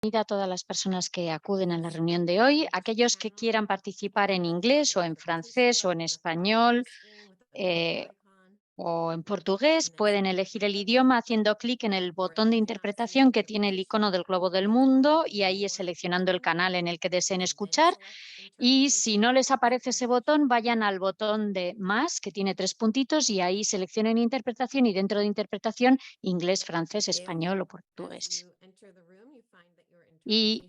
Bienvenida a todas las personas que acuden a la reunión de hoy. Aquellos que quieran participar en inglés o en francés o en español eh, o en portugués pueden elegir el idioma haciendo clic en el botón de interpretación que tiene el icono del globo del mundo y ahí es seleccionando el canal en el que deseen escuchar. Y si no les aparece ese botón, vayan al botón de más que tiene 3 puntitos y ahí seleccionen interpretación y dentro de interpretación inglés, francés, español o portugués. Y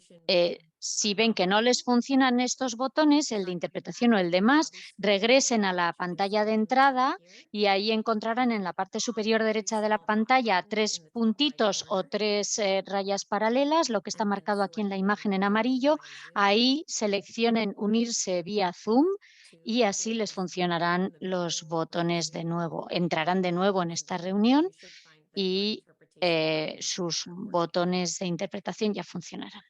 si ven que no les funcionan estos botones, el de interpretación o el de más, regresen a la pantalla de entrada y ahí encontrarán en la parte superior derecha de la pantalla 3 puntitos o 3 rayas paralelas, lo que está marcado aquí en la imagen en amarillo. Ahí seleccionen unirse vía Zoom y así les funcionarán los botones de nuevo. Entrarán de nuevo en esta reunión y sus botones de interpretación ya funcionarán.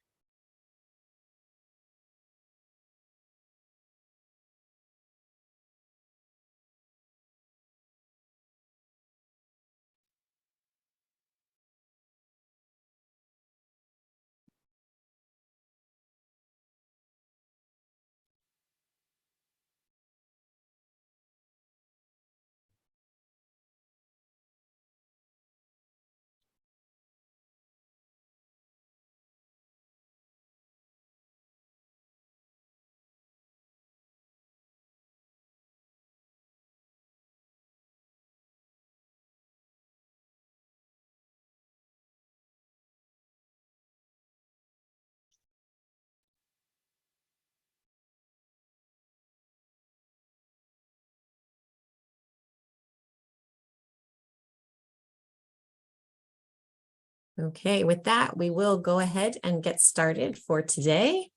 Okay, with that, we will go ahead and get started for today.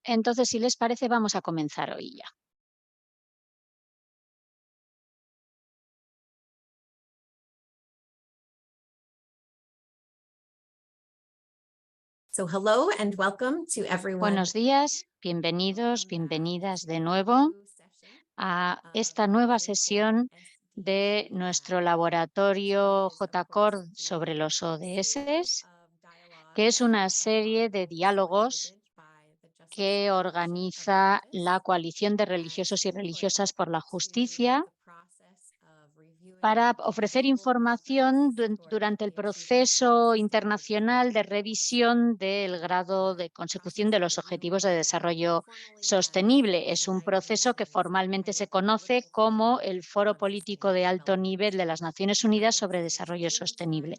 Entonces, si les parece, vamos a comenzar hoy ya. So hello and welcome to everyone. Buenos días, bienvenidos, bienvenidas de nuevo a esta nueva sesión de nuestro laboratorio JCORD sobre los ODS, que es una serie de diálogos que organiza la Coalición de Religiosos y Religiosas por la Justicia para ofrecer información durante el proceso internacional de revisión del grado de consecución de los Objetivos de Desarrollo Sostenible. Es un proceso que formalmente se conoce como el Foro Político de Alto Nivel de las Naciones Unidas sobre Desarrollo Sostenible.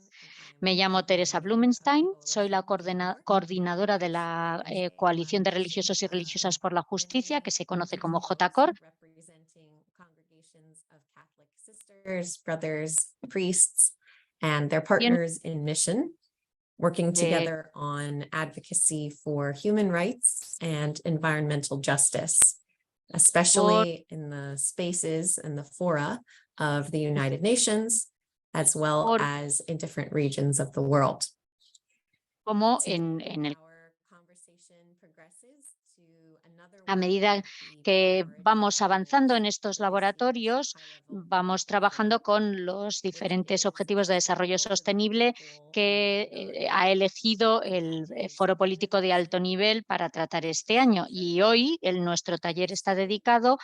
Me llamo Teresa Blumenstein, soy la coordinadora de la Coalición de Religiosos y Religiosas por la Justicia, que se conoce como JCORD. Sisters, brothers, priests, and their partners in mission, working together on advocacy for human rights and environmental justice, especially in the spaces and the fora of the United Nations, as well as in different regions of the world. Como a medida que vamos avanzando en estos laboratorios, vamos trabajando con los diferentes objetivos de desarrollo sostenible que ha elegido el Foro Político de Alto Nivel para tratar este año. Y hoy nuestro taller está dedicado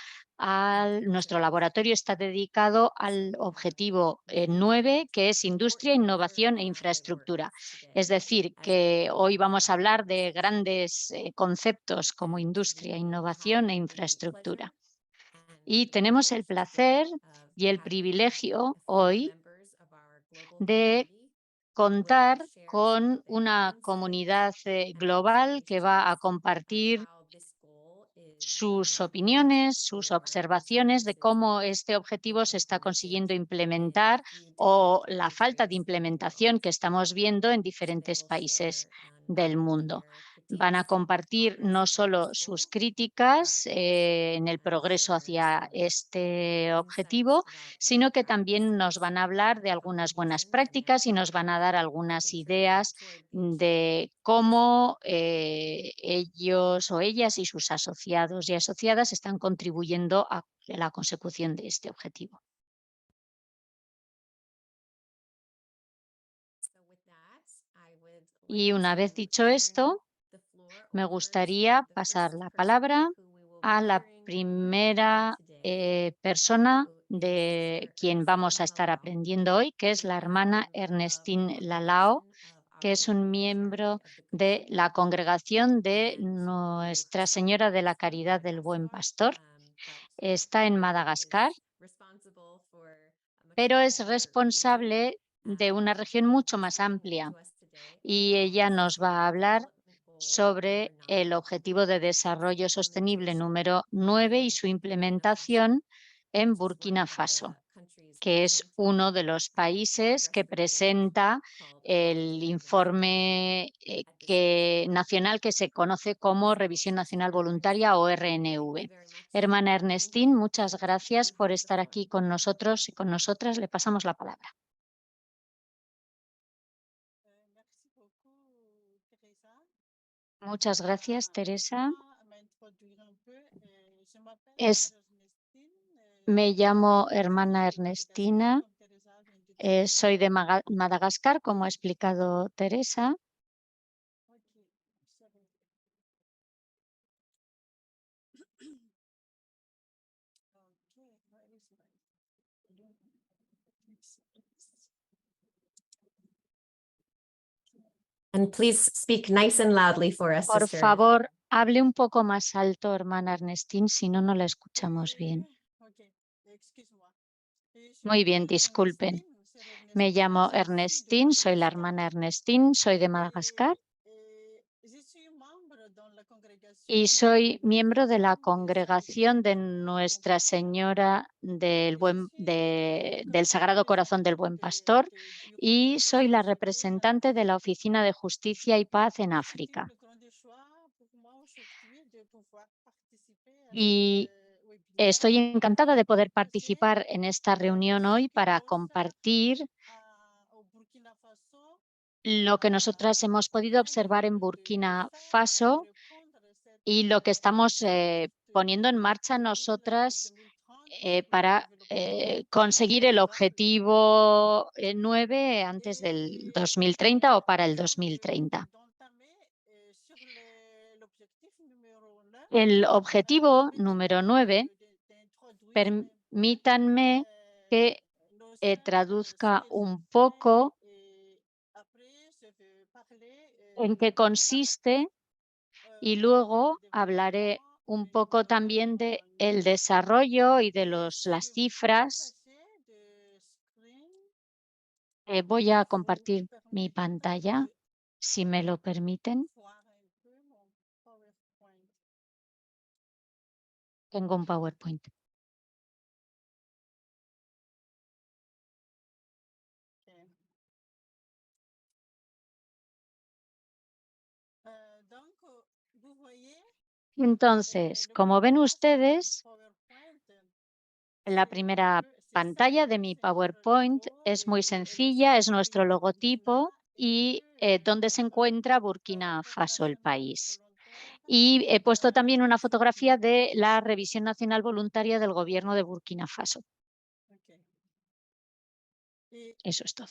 nuestro laboratorio está dedicado al objetivo 9, que es industria, innovación e infraestructura. Es decir, que hoy vamos a hablar de grandes conceptos como industria, innovación e infraestructura. Y tenemos el placer y el privilegio hoy de contar con una comunidad global que va a compartir sus opiniones, sus observaciones de cómo este objetivo se está consiguiendo implementar o la falta de implementación que estamos viendo en diferentes países del mundo. Van a compartir no solo sus críticas en el progreso hacia este objetivo, sino que también nos van a hablar de algunas buenas prácticas y nos van a dar algunas ideas de cómo ellos o ellas y sus asociados y asociadas están contribuyendo a la consecución de este objetivo. Y una vez dicho esto, me gustaría pasar la palabra a la primera persona de quien vamos a estar aprendiendo hoy, que es la hermana Ernestine Lalao, que es un miembro de la congregación de Nuestra Señora de la Caridad del Buen Pastor. Está en Madagascar, pero es responsable de una región mucho más amplia, y ella nos va a hablar sobre el Objetivo de Desarrollo Sostenible número 9 y su implementación en Burkina Faso, que es uno de los países que presenta el informe nacional que se conoce como Revisión Nacional Voluntaria o RNV. Hermana Ernestine, muchas gracias por estar aquí con nosotros y con nosotras. Le pasamos la palabra. Muchas gracias, Teresa. Me llamo hermana Ernestina, soy de Madagascar, como ha explicado Teresa. And please speak nice and loudly for us, Por sister. favor, hable un poco más alto, hermana Ernestine, si no, no la escuchamos bien. Muy bien, disculpen. Me llamo Ernestine, soy la hermana Ernestine, soy de Madagascar y soy miembro de la congregación de Nuestra Señora del Sagrado Corazón del Buen Pastor y soy la representante de la Oficina de Justicia y Paz en África. Y estoy encantada de poder participar en esta reunión hoy para compartir lo que nosotras hemos podido observar en Burkina Faso y lo que estamos poniendo en marcha nosotras para conseguir el objetivo 9 antes del 2030 o para el 2030. El objetivo número 9, permítanme que traduzca un poco en qué consiste y luego hablaré un poco también de el desarrollo y de las cifras. Voy a compartir mi pantalla, si me lo permiten. Tengo un PowerPoint. Entonces, como ven ustedes, la primera pantalla de mi PowerPoint es muy sencilla, es nuestro logotipo y donde se encuentra Burkina Faso, el país. Y he puesto también una fotografía de la Revisión Nacional Voluntaria del Gobierno de Burkina Faso. Eso es todo.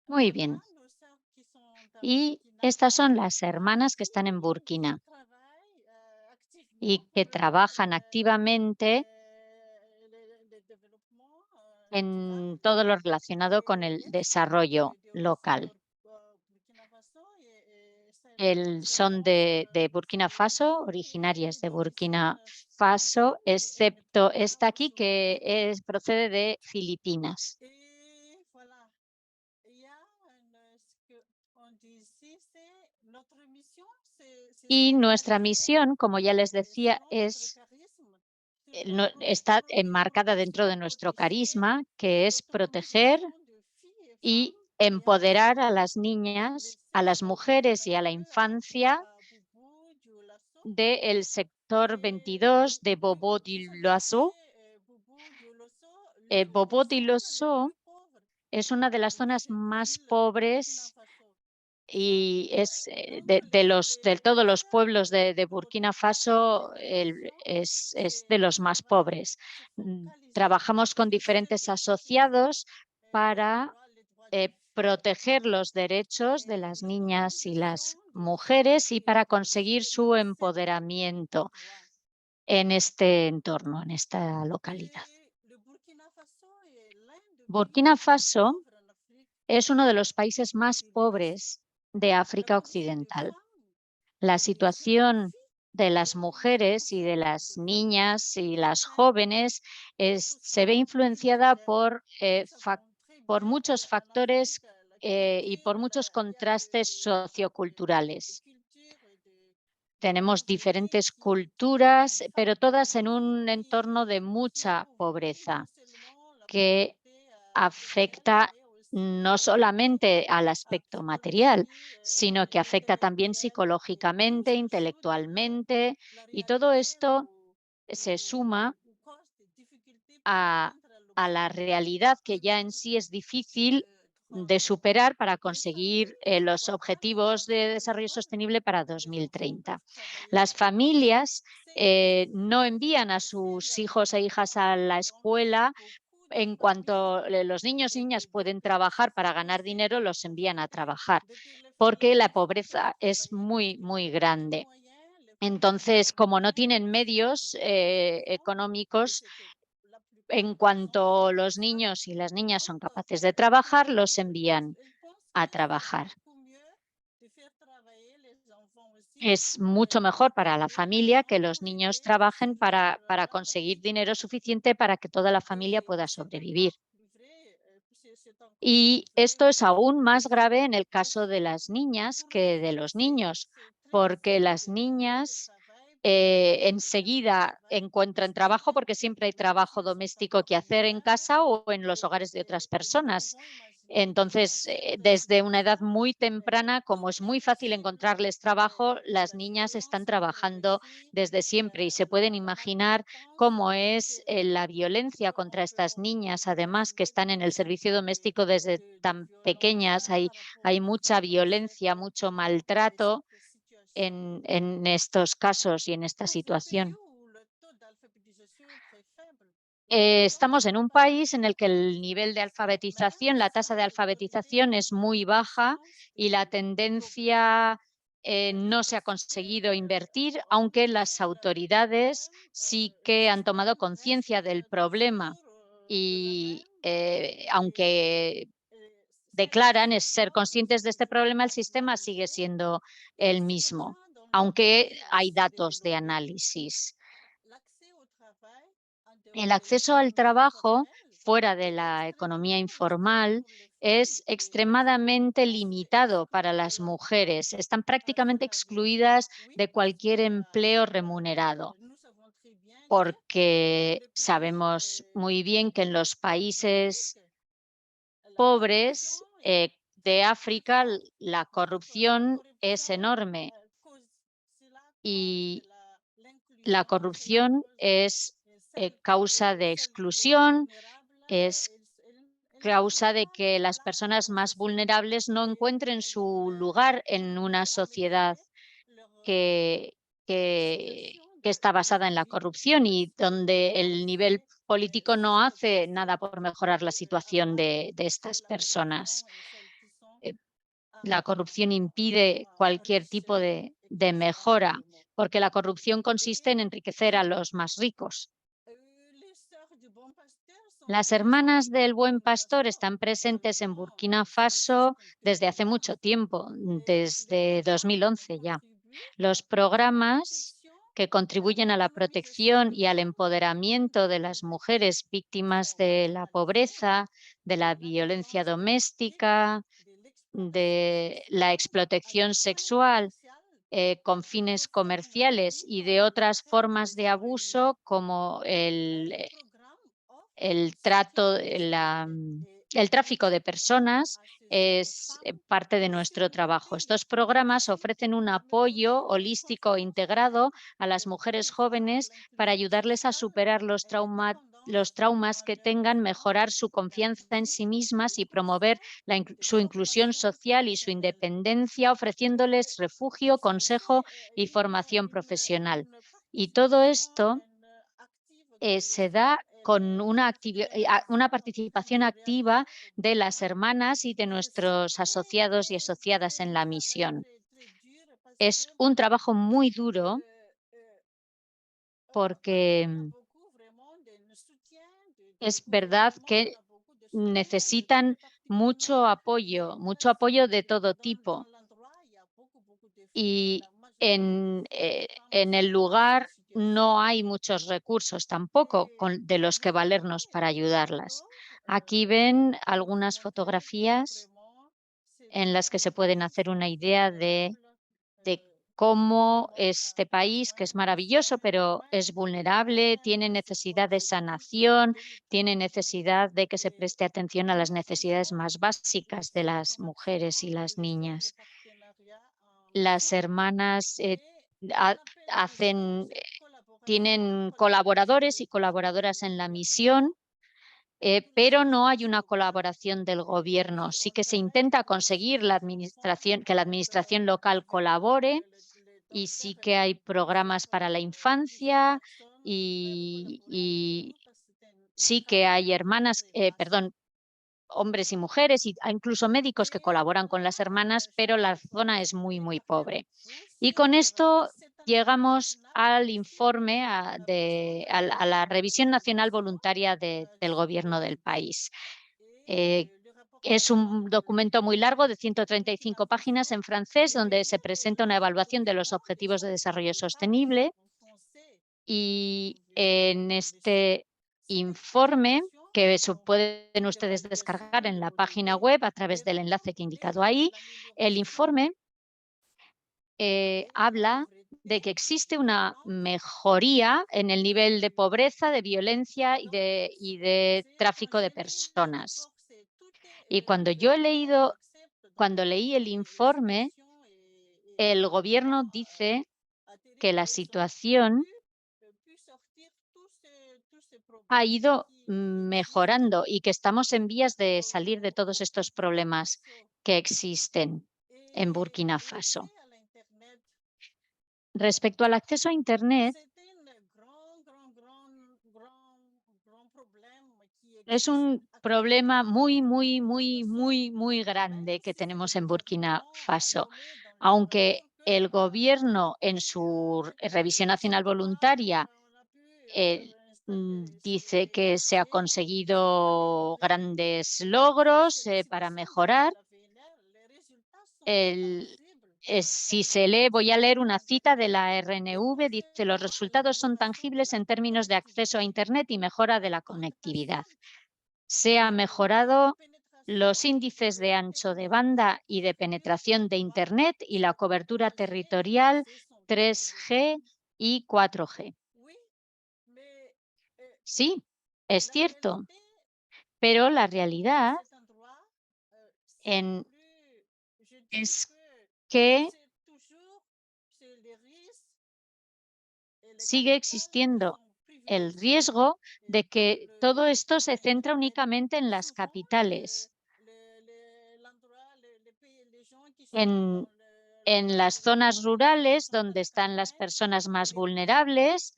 Muy bien. Y estas son las hermanas que están en Burkina y que trabajan activamente en todo lo relacionado con el desarrollo local. Son de Burkina Faso, originarias de Burkina Faso, excepto esta aquí que procede de Filipinas. Y nuestra misión, como ya les decía, está enmarcada dentro de nuestro carisma, que es proteger y empoderar a las niñas, a las mujeres y a la infancia del sector 22 de Bobo-Dioulasso. Bobo-Dioulasso es una de las zonas más pobres y es de todos los pueblos de Burkina Faso, es de los más pobres. Trabajamos con diferentes asociados para proteger los derechos de las niñas y las mujeres y para conseguir su empoderamiento en este entorno, en esta localidad. Burkina Faso es uno de los países más pobres de África Occidental. La situación de las mujeres y de las niñas y las jóvenes se ve influenciada por muchos factores y por muchos contrastes socioculturales. Tenemos diferentes culturas, pero todas en un entorno de mucha pobreza que afecta no solamente al aspecto material, sino que afecta también psicológicamente, intelectualmente, y todo esto se suma a, a la realidad que ya en sí es difícil de superar para conseguir los objetivos de desarrollo sostenible para 2030. Las familias no envían a sus hijos e hijas a la escuela. En cuanto los niños y niñas pueden trabajar para ganar dinero, los envían a trabajar, porque la pobreza es muy, muy grande. Entonces, como no tienen medios económicos, en cuanto los niños y las niñas son capaces de trabajar, los envían a trabajar. Es mucho mejor para la familia que los niños trabajen para conseguir dinero suficiente para que toda la familia pueda sobrevivir. Y esto es aún más grave en el caso de las niñas que de los niños, porque las niñas enseguida encuentran trabajo porque siempre hay trabajo doméstico que hacer en casa o en los hogares de otras personas. Entonces, desde una edad muy temprana, como es muy fácil encontrarles trabajo, las niñas están trabajando desde siempre y se pueden imaginar cómo es la violencia contra estas niñas, además que están en el servicio doméstico desde tan pequeñas. Hay mucha violencia, mucho maltrato en estos casos y en esta situación. Estamos en un país en el que el nivel de alfabetización, la tasa de alfabetización es muy baja y la tendencia no se ha conseguido invertir, aunque las autoridades sí que han tomado conciencia del problema y aunque declaran ser conscientes de este problema, el sistema sigue siendo el mismo, aunque hay datos de análisis. El acceso al trabajo fuera de la economía informal es extremadamente limitado para las mujeres. Están prácticamente excluidas de cualquier empleo remunerado, porque sabemos muy bien que en los países pobres de África la corrupción es enorme y la corrupción es causa de exclusión, es causa de que las personas más vulnerables no encuentren su lugar en una sociedad que, que está basada en la corrupción y donde el nivel político no hace nada por mejorar la situación de estas personas. La corrupción impide cualquier tipo de mejora, porque la corrupción consiste en enriquecer a los más ricos. Las hermanas del Buen Pastor están presentes en Burkina Faso desde hace mucho tiempo, desde 2011 ya. Los programas que contribuyen a la protección y al empoderamiento de las mujeres víctimas de la pobreza, de la violencia doméstica, de la explotación sexual con fines comerciales y de otras formas de abuso como el tráfico de personas es parte de nuestro trabajo. Estos programas ofrecen un apoyo holístico e integrado a las mujeres jóvenes para ayudarles a superar los los traumas que tengan, mejorar su confianza en sí mismas y promover su inclusión social y su independencia, ofreciéndoles refugio, consejo y formación profesional. Y todo esto se da con una participación activa de las hermanas y de nuestros asociados y asociadas en la misión. Es un trabajo muy duro porque es verdad que necesitan mucho apoyo de todo tipo. Y en el lugar no hay muchos recursos tampoco de los que valernos para ayudarlas. Aquí ven algunas fotografías en las que se pueden hacer una idea de cómo este país, que es maravilloso, pero es vulnerable, tiene necesidad de sanación, tiene necesidad de que se preste atención a las necesidades más básicas de las mujeres y las niñas. Las hermanas ha- hacen, tienen colaboradores y colaboradoras en la misión, pero no hay una colaboración del gobierno. Sí que se intenta conseguir que la administración local colabore, y sí que hay programas para la infancia y sí que hay hombres y mujeres y incluso médicos que colaboran con las hermanas, pero la zona es muy, muy pobre. Y con esto llegamos al informe, a la revisión nacional voluntaria del gobierno del país. Eh, es un documento muy largo de 135 páginas en francés, donde se presenta una evaluación de los objetivos de desarrollo sostenible. Y en este informe, que pueden ustedes descargar en la página web a través del enlace que he indicado ahí, el informe habla de que existe una mejoría en el nivel de pobreza, de violencia y de tráfico de personas. Y cuando leí el informe, el gobierno dice que la situación ha ido mejorando y que estamos en vías de salir de todos estos problemas que existen en Burkina Faso. Respecto al acceso a Internet, es un problema muy, muy, muy, muy, muy grande que tenemos en Burkina Faso. Aunque el gobierno en su revisión nacional voluntaria dice que se ha conseguido grandes logros para mejorar. Si se lee, voy a leer una cita de la RNV, dice: los resultados son tangibles en términos de acceso a Internet y mejora de la conectividad. Se han mejorado los índices de ancho de banda y de penetración de Internet y la cobertura territorial 3G y 4G. Sí, es cierto, pero la realidad es que sigue existiendo el riesgo de que todo esto se centra únicamente en las capitales, en, en las zonas rurales donde están las personas más vulnerables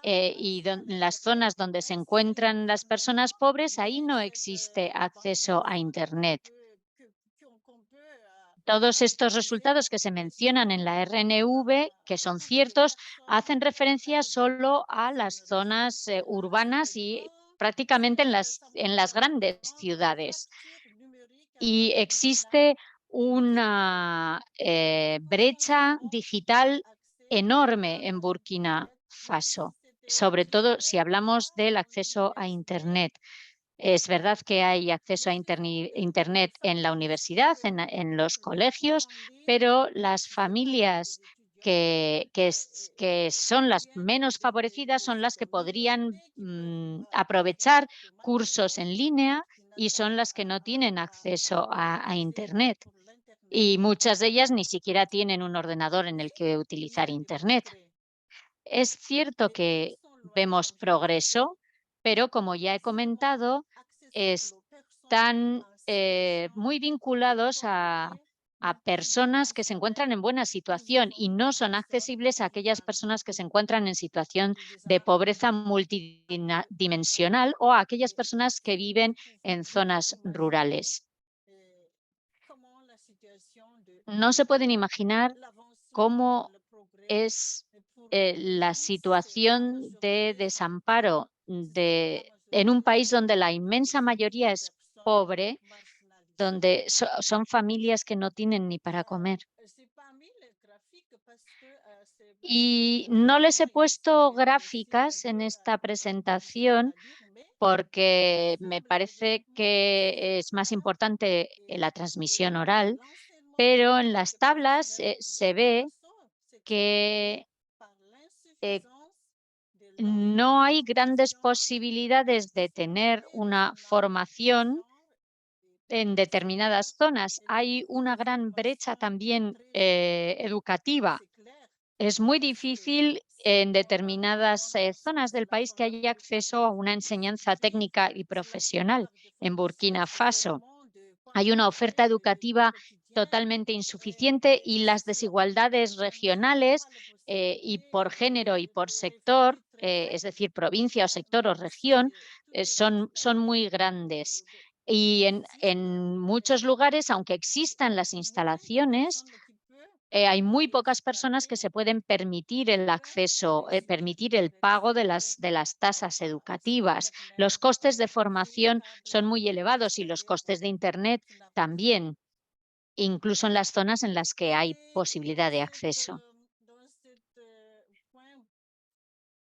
y en las zonas donde se encuentran las personas pobres, ahí no existe acceso a Internet. Todos estos resultados que se mencionan en la RNV, que son ciertos, hacen referencia solo a las zonas urbanas y prácticamente en las grandes ciudades. Y existe una brecha digital enorme en Burkina Faso, sobre todo si hablamos del acceso a Internet. Es verdad que hay acceso a Internet en la universidad, en los colegios, pero las familias que son las menos favorecidas son las que podrían aprovechar cursos en línea y son las que no tienen acceso a Internet. Y muchas de ellas ni siquiera tienen un ordenador en el que utilizar Internet. Es cierto que vemos progreso, pero como ya he comentado, están muy vinculados a personas que se encuentran en buena situación y no son accesibles a aquellas personas que se encuentran en situación de pobreza multidimensional o a aquellas personas que viven en zonas rurales. No se pueden imaginar cómo es la situación de desamparo en un país donde la inmensa mayoría es pobre, donde son familias que no tienen ni para comer. Y no les he puesto gráficas en esta presentación porque me parece que es más importante la transmisión oral, pero en las tablas se ve que no hay grandes posibilidades de tener una formación en determinadas zonas. Hay una gran brecha también educativa. Es muy difícil en determinadas zonas del país que haya acceso a una enseñanza técnica y profesional. En Burkina Faso hay una oferta educativa totalmente insuficiente y las desigualdades regionales y por género y por sector, es decir, provincia o sector o región, son muy grandes. Y en muchos lugares, aunque existan las instalaciones, hay muy pocas personas que se pueden permitir el acceso, permitir el pago de las tasas educativas. Los costes de formación son muy elevados y los costes de Internet también, incluso en las zonas en las que hay posibilidad de acceso.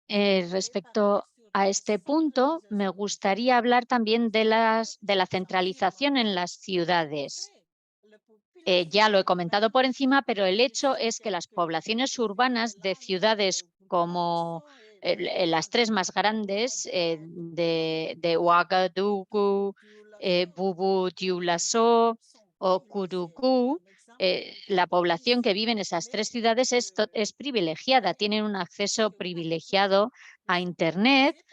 Respecto a este punto, me gustaría hablar también de la centralización en las ciudades. Ya lo he comentado por encima, pero el hecho es que las poblaciones urbanas de ciudades como las tres más grandes, de Ouagadougou, Boubou Dioulasso o Kouroukou, la población que vive en esas tres ciudades es privilegiada, tienen un acceso privilegiado a Internet,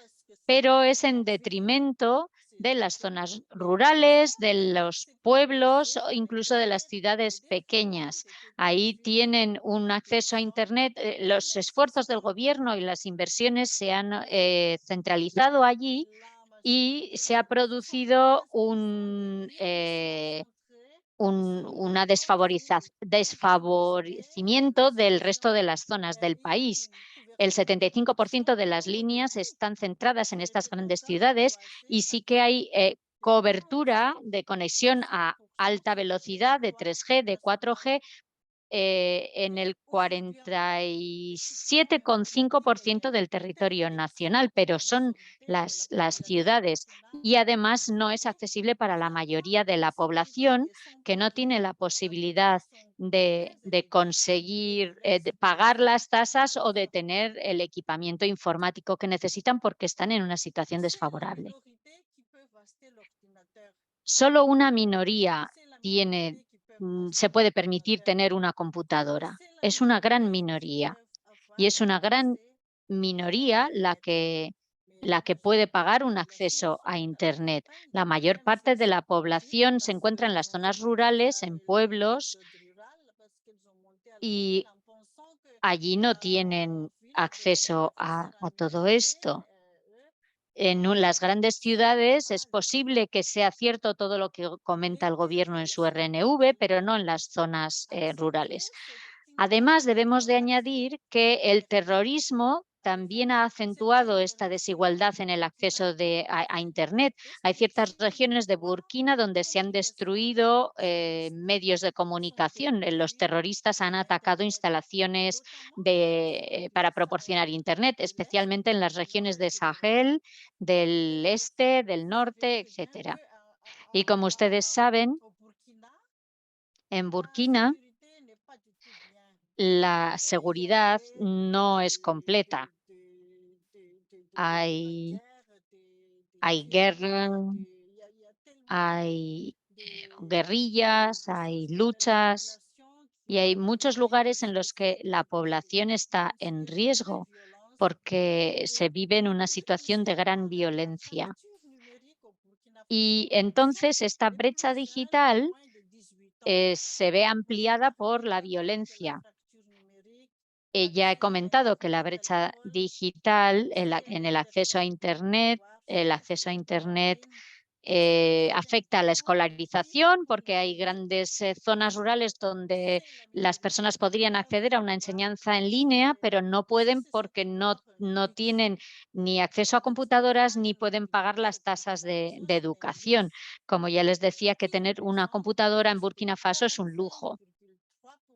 pero es en detrimento de las zonas rurales, de los pueblos o incluso de las ciudades pequeñas. Ahí tienen un acceso a Internet. Los esfuerzos del gobierno y las inversiones se han centralizado allí y se ha producido una desfavorecimiento del resto de las zonas del país. El 75% de las líneas están centradas en estas grandes ciudades y sí que hay cobertura de conexión a alta velocidad de 3G, de 4G, en el 47,5% del territorio nacional, pero son las ciudades y además no es accesible para la mayoría de la población que no tiene la posibilidad de conseguir de pagar las tasas o de tener el equipamiento informático que necesitan porque están en una situación desfavorable. Solo una minoría se puede permitir tener una computadora. Es una gran minoría y es una gran minoría la que puede pagar un acceso a Internet. La mayor parte de la población se encuentra en las zonas rurales, en pueblos, y allí no tienen acceso a todo esto. En las grandes ciudades es posible que sea cierto todo lo que comenta el gobierno en su RNV, pero no en las zonas rurales. Además, debemos de añadir que el terrorismo también ha acentuado esta desigualdad en el acceso a Internet. Hay ciertas regiones de Burkina donde se han destruido medios de comunicación. Los terroristas han atacado instalaciones para proporcionar Internet, especialmente en las regiones de Sahel, del este, del norte, etcétera. Y como ustedes saben, en Burkina la seguridad no es completa. Hay guerra, hay guerrillas, hay luchas y hay muchos lugares en los que la población está en riesgo porque se vive en una situación de gran violencia. Y entonces esta brecha digital se ve ampliada por la violencia. Ya he comentado que la brecha digital en el acceso a Internet, afecta a la escolarización porque hay grandes zonas rurales donde las personas podrían acceder a una enseñanza en línea, pero no pueden porque no tienen ni acceso a computadoras ni pueden pagar las tasas de educación. Como ya les decía, que tener una computadora en Burkina Faso es un lujo.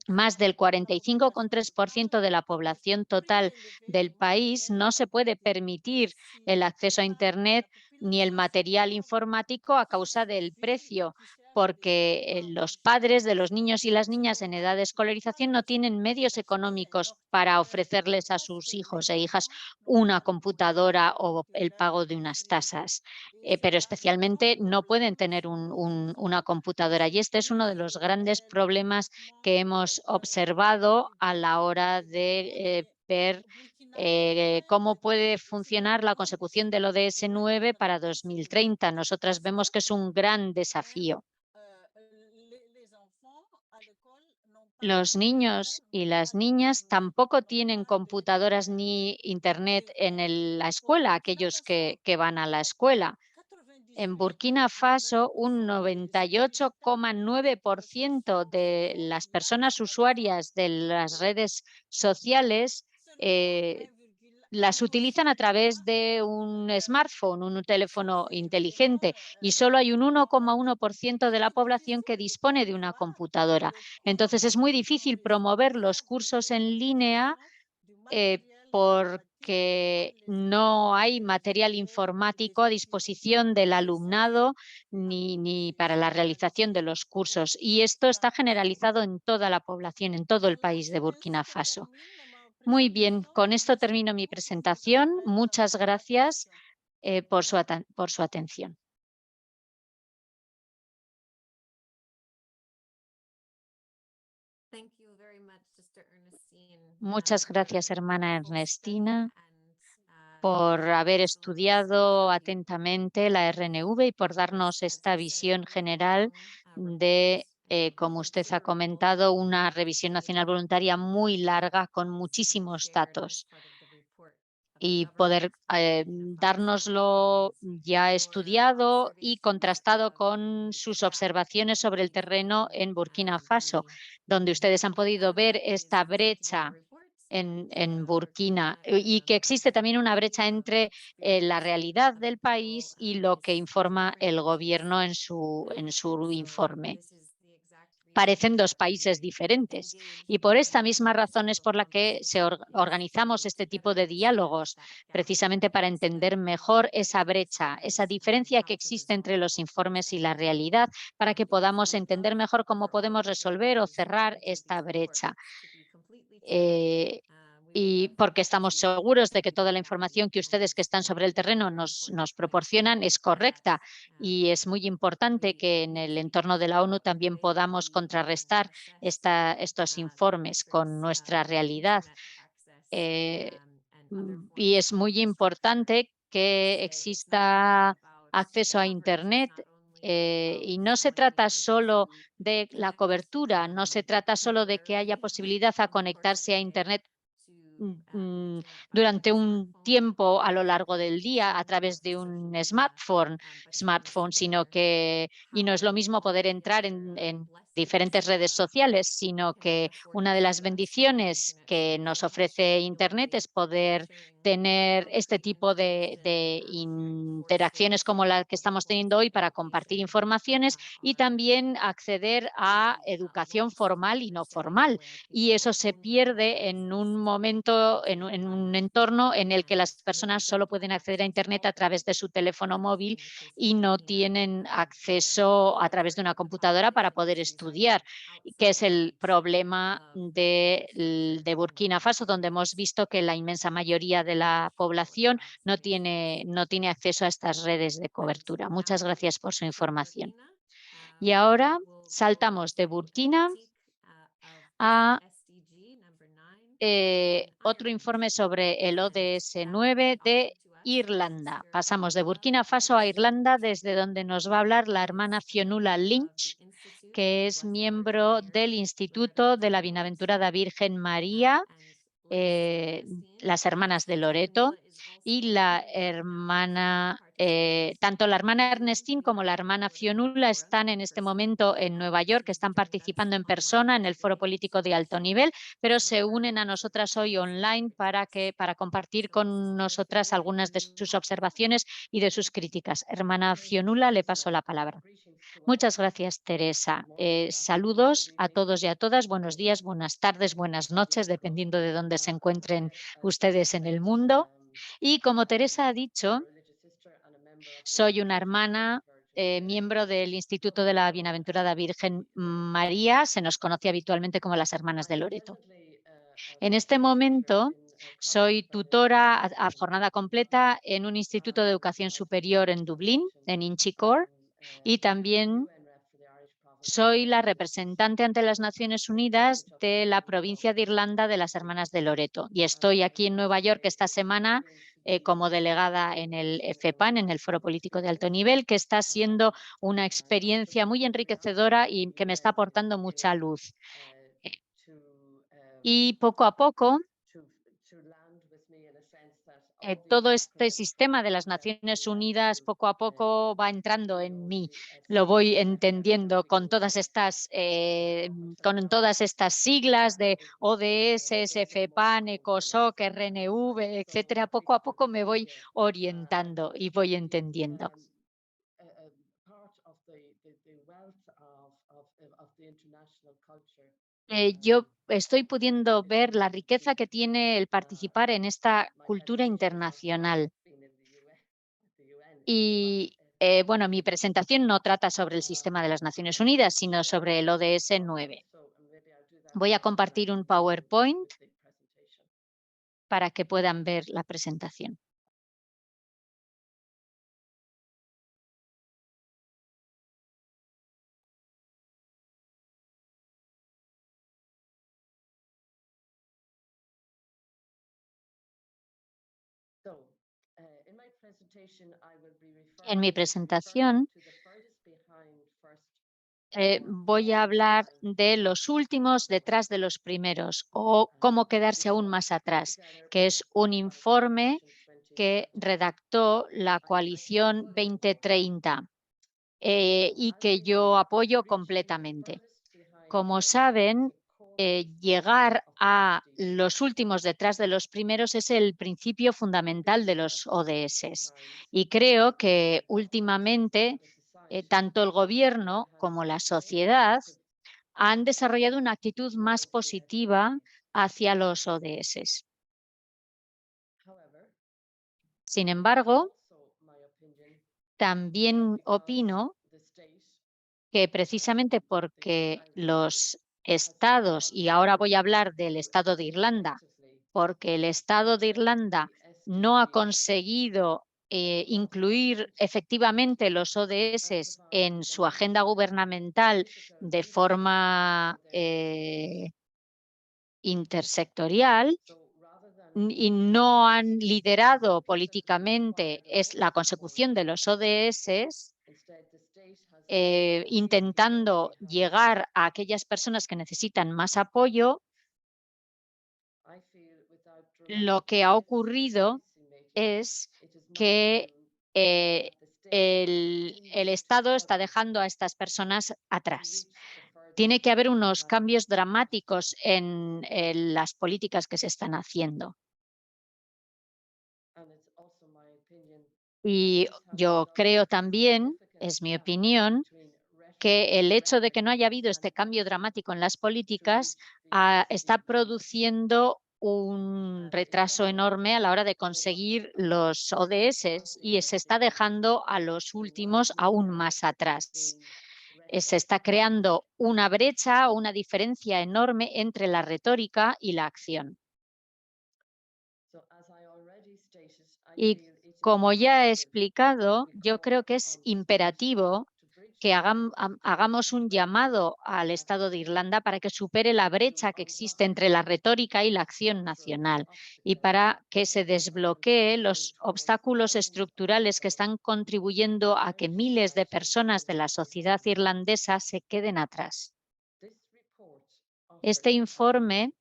Más del 45,3% de la población total del país no se puede permitir el acceso a Internet ni el material informático a causa del precio, porque los padres de los niños y las niñas en edad de escolarización no tienen medios económicos para ofrecerles a sus hijos e hijas una computadora o el pago de unas tasas, pero especialmente no pueden tener una computadora. Y este es uno de los grandes problemas que hemos observado a la hora de ver cómo puede funcionar la consecución del ODS 9 para 2030. Nosotras vemos que es un gran desafío. Los niños y las niñas tampoco tienen computadoras ni internet en la escuela, aquellos que van a la escuela. En Burkina Faso, un 98,9% de las personas usuarias de las redes sociales las utilizan a través de un smartphone, un teléfono inteligente, y solo hay un 1,1% de la población que dispone de una computadora. Entonces, es muy difícil promover los cursos en línea porque no hay material informático a disposición del alumnado ni para la realización de los cursos. Y esto está generalizado en toda la población, en todo el país de Burkina Faso. Muy bien, con esto termino mi presentación. Muchas gracias por su atención. Muchas gracias, hermana Ernestina, por haber estudiado atentamente la RNV y por darnos esta visión general de, como usted ha comentado, una revisión nacional voluntaria muy larga con muchísimos datos y poder dárnoslo ya estudiado y contrastado con sus observaciones sobre el terreno en Burkina Faso, donde ustedes han podido ver esta brecha en Burkina y que existe también una brecha entre la realidad del país y lo que informa el gobierno en su informe. Parecen dos países diferentes y por esta misma razón es por la que organizamos este tipo de diálogos, precisamente para entender mejor esa brecha, esa diferencia que existe entre los informes y la realidad, para que podamos entender mejor cómo podemos resolver o cerrar esta brecha. Y porque estamos seguros de que toda la información que ustedes que están sobre el terreno nos proporcionan es correcta, y es muy importante que en el entorno de la ONU también podamos contrarrestar estos informes con nuestra realidad. Y es muy importante que exista acceso a Internet, y no se trata solo de la cobertura, no se trata solo de que haya posibilidad a conectarse a Internet durante un tiempo a lo largo del día a través de un smartphone, sino que, y no es lo mismo poder entrar en diferentes redes sociales, sino que una de las bendiciones que nos ofrece Internet es poder tener este tipo de interacciones como la que estamos teniendo hoy para compartir informaciones y también acceder a educación formal y no formal. Y eso se pierde en un momento, en un entorno en el que las personas solo pueden acceder a Internet a través de su teléfono móvil y no tienen acceso a través de una computadora para poder estudiar, que es el problema de Burkina Faso, donde hemos visto que la inmensa mayoría de la población no tiene acceso a estas redes de cobertura. Muchas gracias por su información. Y ahora saltamos de Burkina a otro informe sobre el ODS 9 de Irlanda. Pasamos de Burkina Faso a Irlanda, desde donde nos va a hablar la hermana Fionnuala Lynch, que es miembro del Instituto de la Bienaventurada Virgen María, las hermanas de Loreto, y la hermana, tanto la hermana Ernestine como la hermana Fionnuala están en este momento en Nueva York, están participando en persona en el foro político de alto nivel, pero se unen a nosotras hoy online para compartir con nosotras algunas de sus observaciones y de sus críticas. Hermana Fionnuala, le paso la palabra. Muchas gracias, Teresa. Saludos a todos y a todas. Buenos días, buenas tardes, buenas noches, dependiendo de dónde se encuentren ustedes en el mundo. Y como Teresa ha dicho, soy una hermana, miembro del Instituto de la Bienaventurada Virgen María. Se nos conoce habitualmente como las hermanas de Loreto. En este momento soy tutora a jornada completa en un instituto de educación superior en Dublín, en Inchicore, y también soy la representante ante las Naciones Unidas de la provincia de Irlanda de las Hermanas de Loreto. Y estoy aquí en Nueva York esta semana como delegada en el FEPAN, en el Foro Político de Alto Nivel, que está siendo una experiencia muy enriquecedora y que me está aportando mucha luz. Y poco a poco, todo este sistema de las Naciones Unidas poco a poco va entrando en mí. Lo voy entendiendo con todas estas siglas de ODS, FEPAN, ECOSOC, RNV, etcétera. Poco a poco me voy orientando y voy entendiendo. Yo estoy pudiendo ver la riqueza que tiene el participar en esta cultura internacional. Y bueno, mi presentación no trata sobre el sistema de las Naciones Unidas, sino sobre el ODS 9. Voy a compartir un PowerPoint para que puedan ver la presentación. En mi presentación voy a hablar de los últimos detrás de los primeros, o cómo quedarse aún más atrás, que es un informe que redactó la coalición 2030 y que yo apoyo completamente. Como saben, llegar a los últimos detrás de los primeros es el principio fundamental de los ODS. Y creo que últimamente tanto el gobierno como la sociedad han desarrollado una actitud más positiva hacia los ODS. Sin embargo, también opino que precisamente porque los estados, y ahora voy a hablar del estado de Irlanda, porque el estado de Irlanda no ha conseguido incluir efectivamente los ODS en su agenda gubernamental de forma intersectorial y no han liderado políticamente la consecución de los ODS, intentando llegar a aquellas personas que necesitan más apoyo, lo que ha ocurrido es que el Estado está dejando a estas personas atrás. Tiene que haber unos cambios dramáticos en las políticas que se están haciendo. Y yo creo también, es mi opinión, que el hecho de que no haya habido este cambio dramático en las políticas está produciendo un retraso enorme a la hora de conseguir los ODS y se está dejando a los últimos aún más atrás. Se está creando una brecha o una diferencia enorme entre la retórica y la acción. Y como ya he explicado, yo creo que es imperativo que hagamos un llamado al Estado de Irlanda para que supere la brecha que existe entre la retórica y la acción nacional y para que se desbloquee los obstáculos estructurales que están contribuyendo a que miles de personas de la sociedad irlandesa se queden atrás. Este informe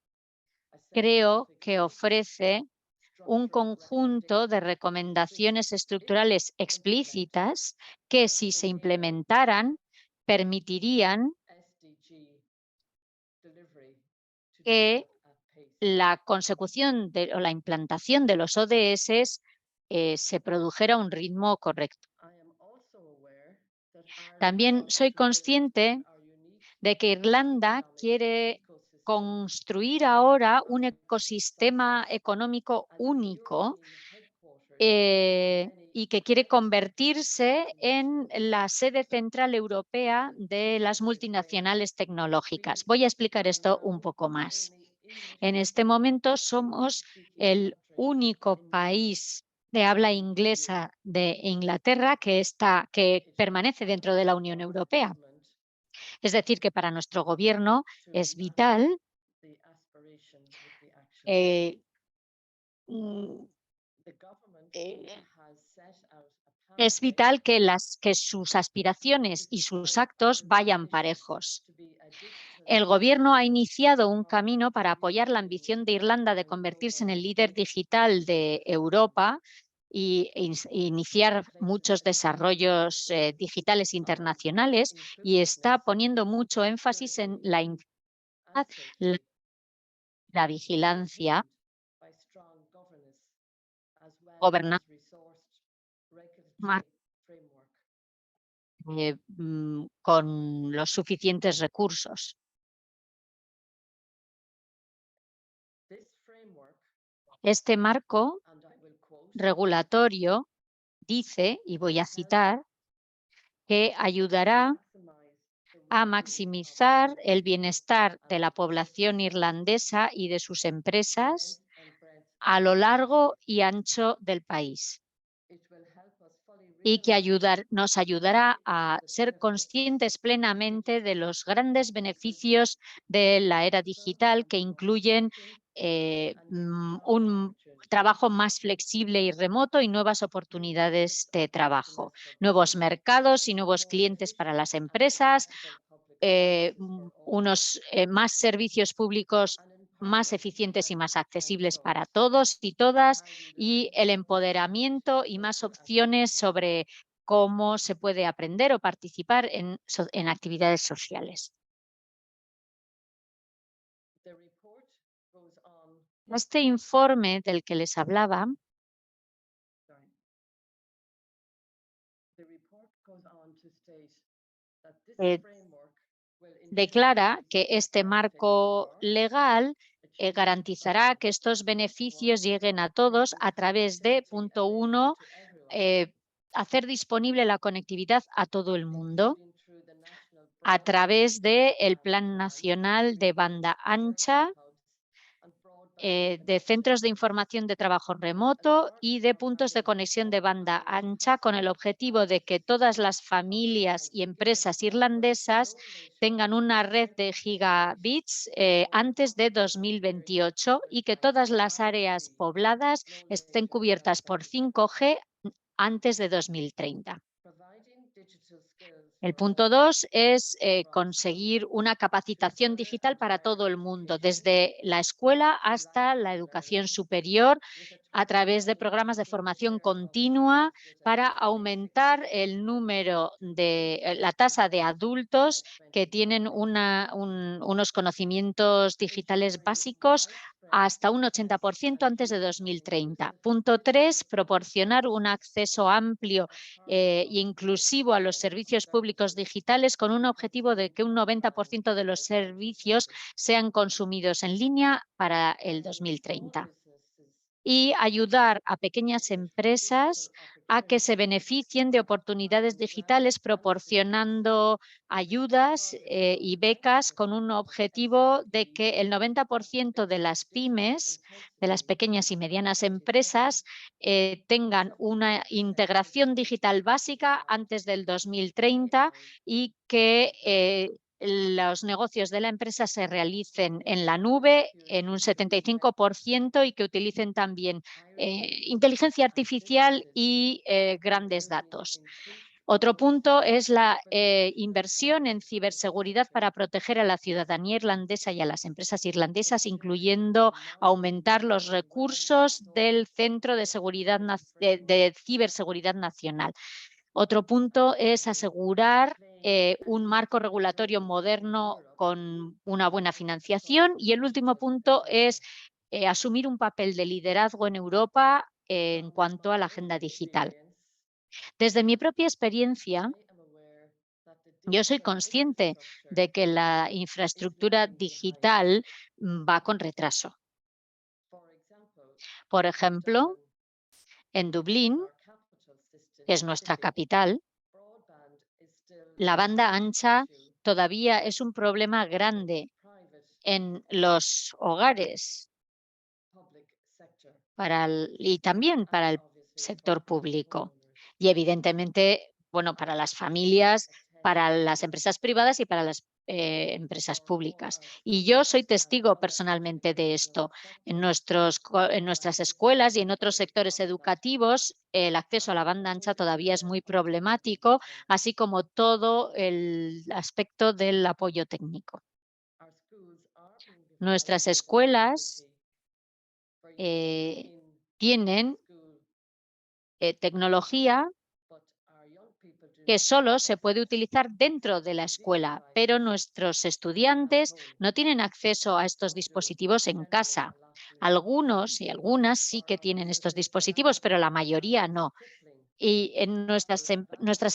creo que ofrece un conjunto de recomendaciones estructurales explícitas que, si se implementaran, permitirían que la consecución o la implantación de los ODS se produjera a un ritmo correcto. También soy consciente de que Irlanda quiere construir ahora un ecosistema económico único y que quiere convertirse en la sede central europea de las multinacionales tecnológicas. Voy a explicar esto un poco más. En este momento somos el único país de habla inglesa de Inglaterra que permanece dentro de la Unión Europea. Es decir, que para nuestro gobierno es vital eh, mm, eh, que sus aspiraciones y sus actos vayan parejos. El Gobierno ha iniciado un camino para apoyar la ambición de Irlanda de convertirse en el líder digital de Europa y iniciar muchos desarrollos digitales internacionales, y está poniendo mucho énfasis en la la, la vigilancia, gobernanza con los suficientes recursos. Este marco regulatorio dice, y voy a citar, que ayudará a maximizar el bienestar de la población irlandesa y de sus empresas a lo largo y ancho del país, y que nos ayudará a ser conscientes plenamente de los grandes beneficios de la era digital, que incluyen un trabajo más flexible y remoto y nuevas oportunidades de trabajo, nuevos mercados y nuevos clientes para las empresas, unos más servicios públicos más eficientes y más accesibles para todos y todas, y el empoderamiento y más opciones sobre cómo se puede aprender o participar en actividades sociales. Este informe del que les hablaba declara que este marco legal garantizará que estos beneficios lleguen a todos a través de, punto uno, hacer disponible la conectividad a todo el mundo a través del Plan Nacional de Banda Ancha, de centros de información de trabajo remoto y de puntos de conexión de banda ancha, con el objetivo de que todas las familias y empresas irlandesas tengan una red de gigabits antes de 2028 y que todas las áreas pobladas estén cubiertas por 5G antes de 2030. El punto 2 es conseguir una capacitación digital para todo el mundo, desde la escuela hasta la educación superior, a través de programas de formación continua para aumentar el número de la tasa de adultos que tienen unos conocimientos digitales básicos hasta un 80% antes de 2030. Punto 3, proporcionar un acceso amplio e inclusivo a los servicios públicos digitales, con un objetivo de que un 90% de los servicios sean consumidos en línea para el 2030. y ayudar a pequeñas empresas a que se beneficien de oportunidades digitales proporcionando ayudas y becas con un objetivo de que el 90% de las pymes, de las pequeñas y medianas empresas, tengan una integración digital básica antes del 2030 y que los negocios de la empresa se realicen en la nube en un 75% y que utilicen también inteligencia artificial y grandes datos. Otro punto es la inversión en ciberseguridad para proteger a la ciudadanía irlandesa y a las empresas irlandesas, incluyendo aumentar los recursos del Centro de Ciberseguridad Nacional. Otro punto es asegurar un marco regulatorio moderno con una buena financiación. Y el último punto es asumir un papel de liderazgo en Europa en cuanto a la agenda digital. Desde mi propia experiencia, yo soy consciente de que la infraestructura digital va con retraso. Por ejemplo, en Dublín, que es nuestra capital, la banda ancha todavía es un problema grande en los hogares y también para el sector público. Y evidentemente, bueno, para las familias, para las empresas privadas y para las empresas públicas. Y yo soy testigo personalmente de esto. En nuestras escuelas y en otros sectores educativos, el acceso a la banda ancha todavía es muy problemático, así como todo el aspecto del apoyo técnico. Nuestras escuelas tienen tecnología que solo se puede utilizar dentro de la escuela, pero nuestros estudiantes no tienen acceso a estos dispositivos en casa. Algunos y algunas sí que tienen estos dispositivos, pero la mayoría no. Y en nuestras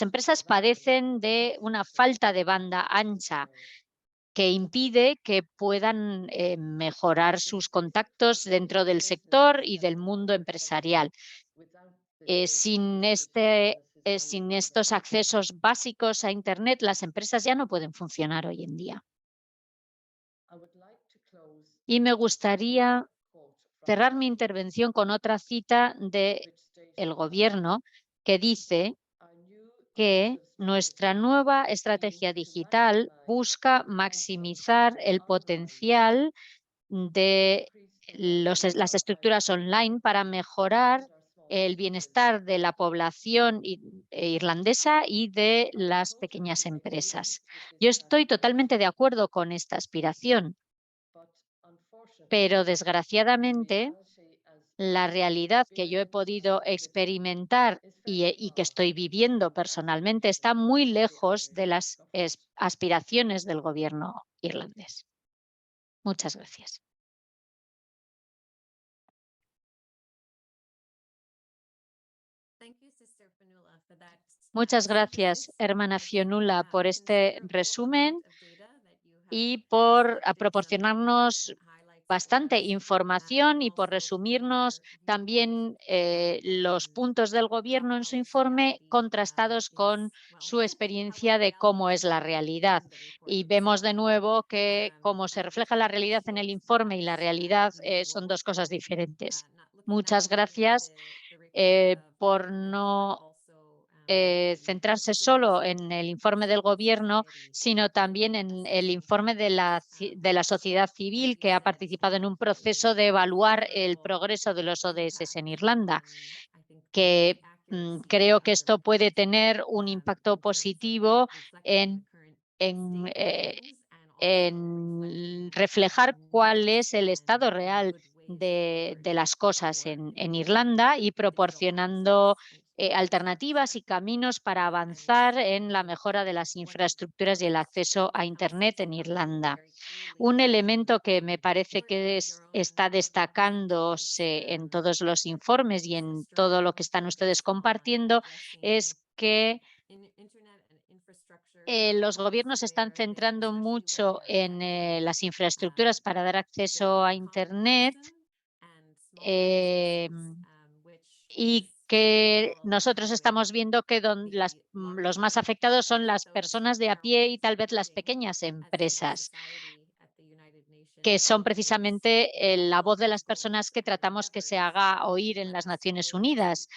empresas padecen de una falta de banda ancha que impide que puedan mejorar sus contactos dentro del sector y del mundo empresarial. Sin estos accesos básicos a Internet, las empresas ya no pueden funcionar hoy en día. Y me gustaría cerrar mi intervención con otra cita del gobierno que dice que nuestra nueva estrategia digital busca maximizar el potencial de las estructuras online para mejorar el bienestar de la población irlandesa y de las pequeñas empresas. Yo estoy totalmente de acuerdo con esta aspiración, pero desgraciadamente la realidad que yo he podido experimentar y que estoy viviendo personalmente está muy lejos de las aspiraciones del gobierno irlandés. Muchas gracias. Muchas gracias, hermana Fionnuala, por este resumen y por proporcionarnos bastante información y por resumirnos también los puntos del gobierno en su informe contrastados con su experiencia de cómo es la realidad. Y vemos de nuevo que cómo se refleja la realidad en el informe y la realidad son dos cosas diferentes. Muchas gracias por no centrarse solo en el informe del gobierno, sino también en el informe de la sociedad civil que ha participado en un proceso de evaluar el progreso de los ODS en Irlanda, que creo que esto puede tener un impacto positivo en, eh, en reflejar cuál es el estado real de las cosas en Irlanda y proporcionando alternativas y caminos para avanzar en la mejora de las infraestructuras y el acceso a Internet en Irlanda. Un elemento que me parece que está destacándose en todos los informes y en todo lo que están ustedes compartiendo es que los gobiernos se están centrando mucho en las infraestructuras para dar acceso a Internet y que nosotros estamos viendo que los más afectados son las personas de a pie y tal vez las pequeñas empresas, que son precisamente la voz de las personas que tratamos que se haga oír en las Naciones Unidas,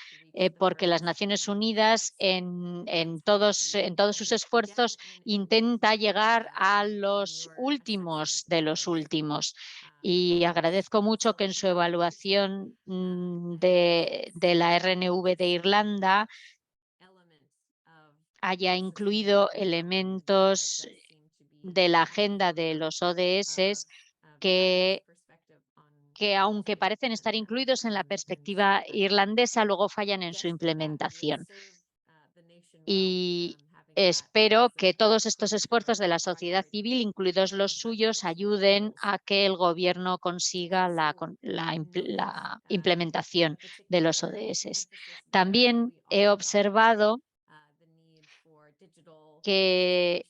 porque las Naciones Unidas en todos sus esfuerzos intenta llegar a los últimos de los últimos. Y agradezco mucho que en su evaluación de la RNV de Irlanda haya incluido elementos de la agenda de los ODS que aunque parecen estar incluidos en la perspectiva irlandesa, luego fallan en su implementación. Y espero que todos estos esfuerzos de la sociedad civil, incluidos los suyos, ayuden a que el gobierno consiga la implementación de los ODS. También he observado que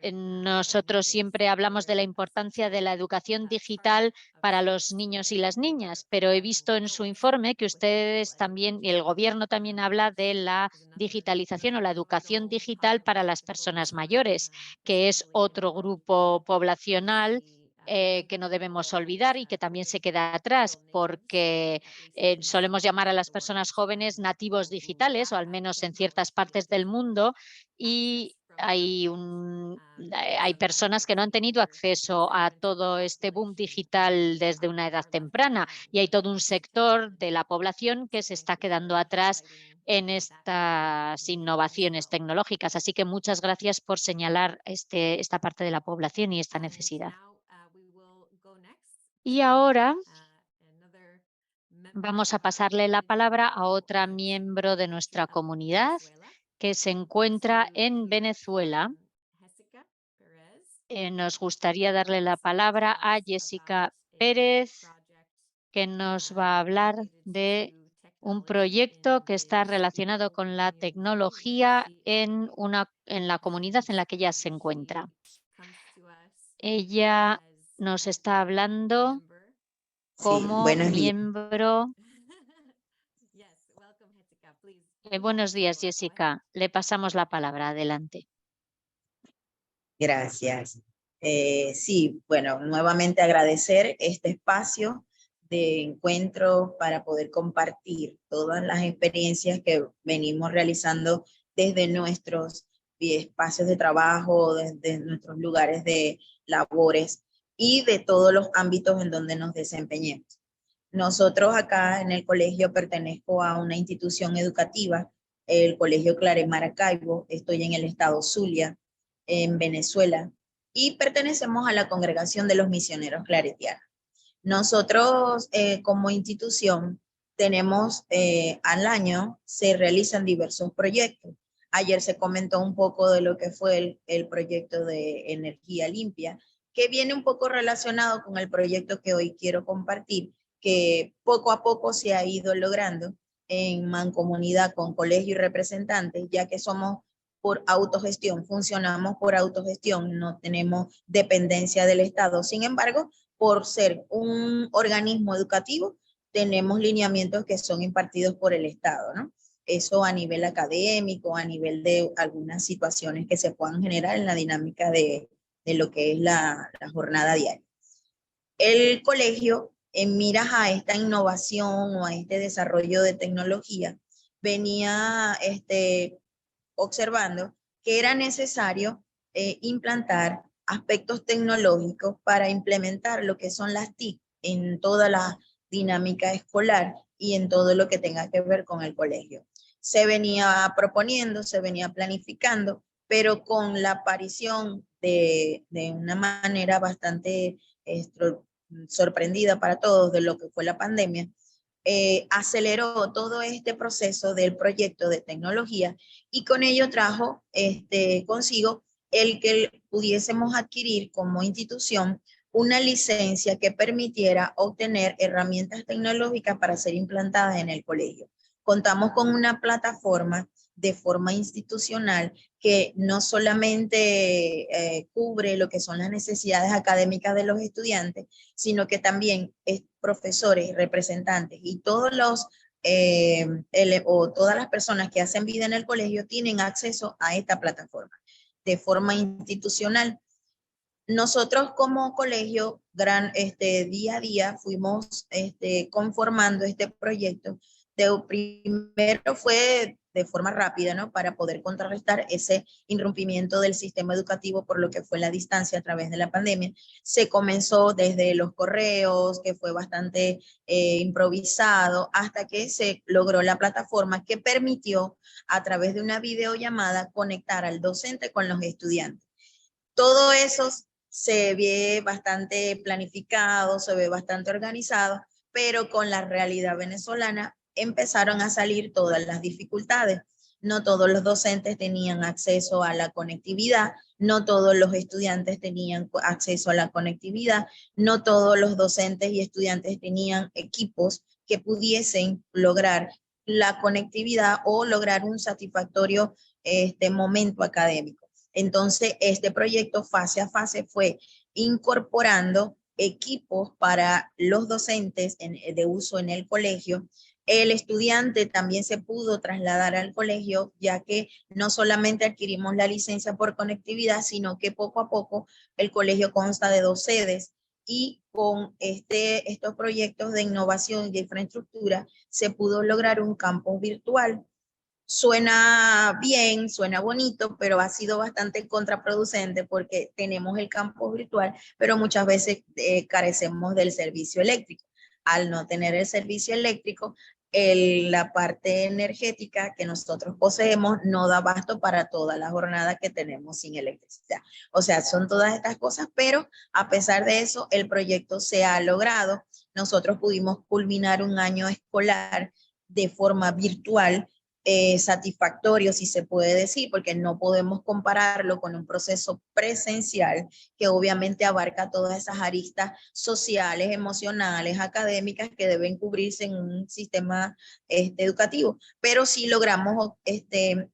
nosotros siempre hablamos de la importancia de la educación digital para los niños y las niñas, pero he visto en su informe que ustedes también, y el gobierno también habla de la digitalización o la educación digital para las personas mayores, que es otro grupo poblacional que no debemos olvidar y que también se queda atrás, porque solemos llamar a las personas jóvenes nativos digitales, o al menos en ciertas partes del mundo, y hay personas que no han tenido acceso a todo este boom digital desde una edad temprana, y hay todo un sector de la población que se está quedando atrás en estas innovaciones tecnológicas. Así que muchas gracias por señalar esta parte de la población y esta necesidad. Y ahora vamos a pasarle la palabra a otra miembro de nuestra comunidad que se encuentra en Venezuela. Nos gustaría darle la palabra a Jessica Pérez, que nos va a hablar de un proyecto que está relacionado con la tecnología en la comunidad en la que ella se encuentra. Ella nos está hablando como miembro. Buenos días, Jessica. Le pasamos la palabra. Adelante. Gracias. Sí, bueno, nuevamente agradecer este espacio de encuentro para poder compartir todas las experiencias que venimos realizando desde nuestros espacios de trabajo, desde nuestros lugares de labores y de todos los ámbitos en donde nos desempeñemos. Nosotros acá en el colegio pertenezco a una institución educativa, el Colegio Claret Maracaibo, estoy en el estado Zulia, en Venezuela, y pertenecemos a la Congregación de los Misioneros Claretianos. Nosotros como institución tenemos al año, se realizan diversos proyectos. Ayer se comentó un poco de lo que fue el proyecto de energía limpia, que viene un poco relacionado con el proyecto que hoy quiero compartir, que poco a poco se ha ido logrando en mancomunidad con colegio y representantes, ya que somos por autogestión, funcionamos por autogestión, no tenemos dependencia del Estado. Sin embargo, por ser un organismo educativo, tenemos lineamientos que son impartidos por el Estado, ¿no? Eso a nivel académico, a nivel de algunas situaciones que se puedan generar en la dinámica de lo que es la jornada diaria. El colegio, en miras a esta innovación o a este desarrollo de tecnología, venía observando que era necesario implantar aspectos tecnológicos para implementar lo que son las TIC en toda la dinámica escolar y en todo lo que tenga que ver con el colegio. Se venía proponiendo, se venía planificando, pero con la aparición de una manera bastante sorprendida para todos de lo que fue la pandemia, aceleró todo este proceso del proyecto de tecnología y con ello trajo consigo el que pudiésemos adquirir como institución una licencia que permitiera obtener herramientas tecnológicas para ser implantadas en el colegio. Contamos con una plataforma de forma institucional que no solamente cubre lo que son las necesidades académicas de los estudiantes, sino que también profesores, representantes y todos los o todas las personas que hacen vida en el colegio tienen acceso a esta plataforma de forma institucional. Nosotros como colegio, día a día fuimos conformando este proyecto. Primero fue de forma rápida, ¿no? Para poder contrarrestar ese irrumpimiento del sistema educativo por lo que fue la distancia a través de la pandemia. Se comenzó desde los correos, que fue bastante improvisado, hasta que se logró la plataforma que permitió a través de una videollamada conectar al docente con los estudiantes. Todo eso se ve bastante planificado, se ve bastante organizado, pero con la realidad venezolana empezaron a salir todas las dificultades. No todos los docentes tenían acceso a la conectividad, no todos los estudiantes tenían acceso a la conectividad, no todos los docentes y estudiantes tenían equipos que pudiesen lograr la conectividad o lograr un satisfactorio momento académico. Entonces, este proyecto fase a fase fue incorporando equipos para los docentes de uso en el colegio. El estudiante también se pudo trasladar al colegio, ya que no solamente adquirimos la licencia por conectividad, sino que poco a poco el colegio consta de 2 sedes y con estos proyectos de innovación y de infraestructura se pudo lograr un campus virtual. Suena bien, suena bonito, pero ha sido bastante contraproducente porque tenemos el campus virtual, pero muchas veces carecemos del servicio eléctrico. Al no tener el servicio eléctrico, la parte energética que nosotros poseemos no da abasto para toda la jornada que tenemos sin electricidad. O sea, son todas estas cosas, pero a pesar de eso, el proyecto se ha logrado. Nosotros pudimos culminar un año escolar de forma virtual, satisfactorio, si se puede decir, porque no podemos compararlo con un proceso presencial que obviamente abarca todas esas aristas sociales, emocionales, académicas que deben cubrirse en un sistema educativo. Pero sí logramos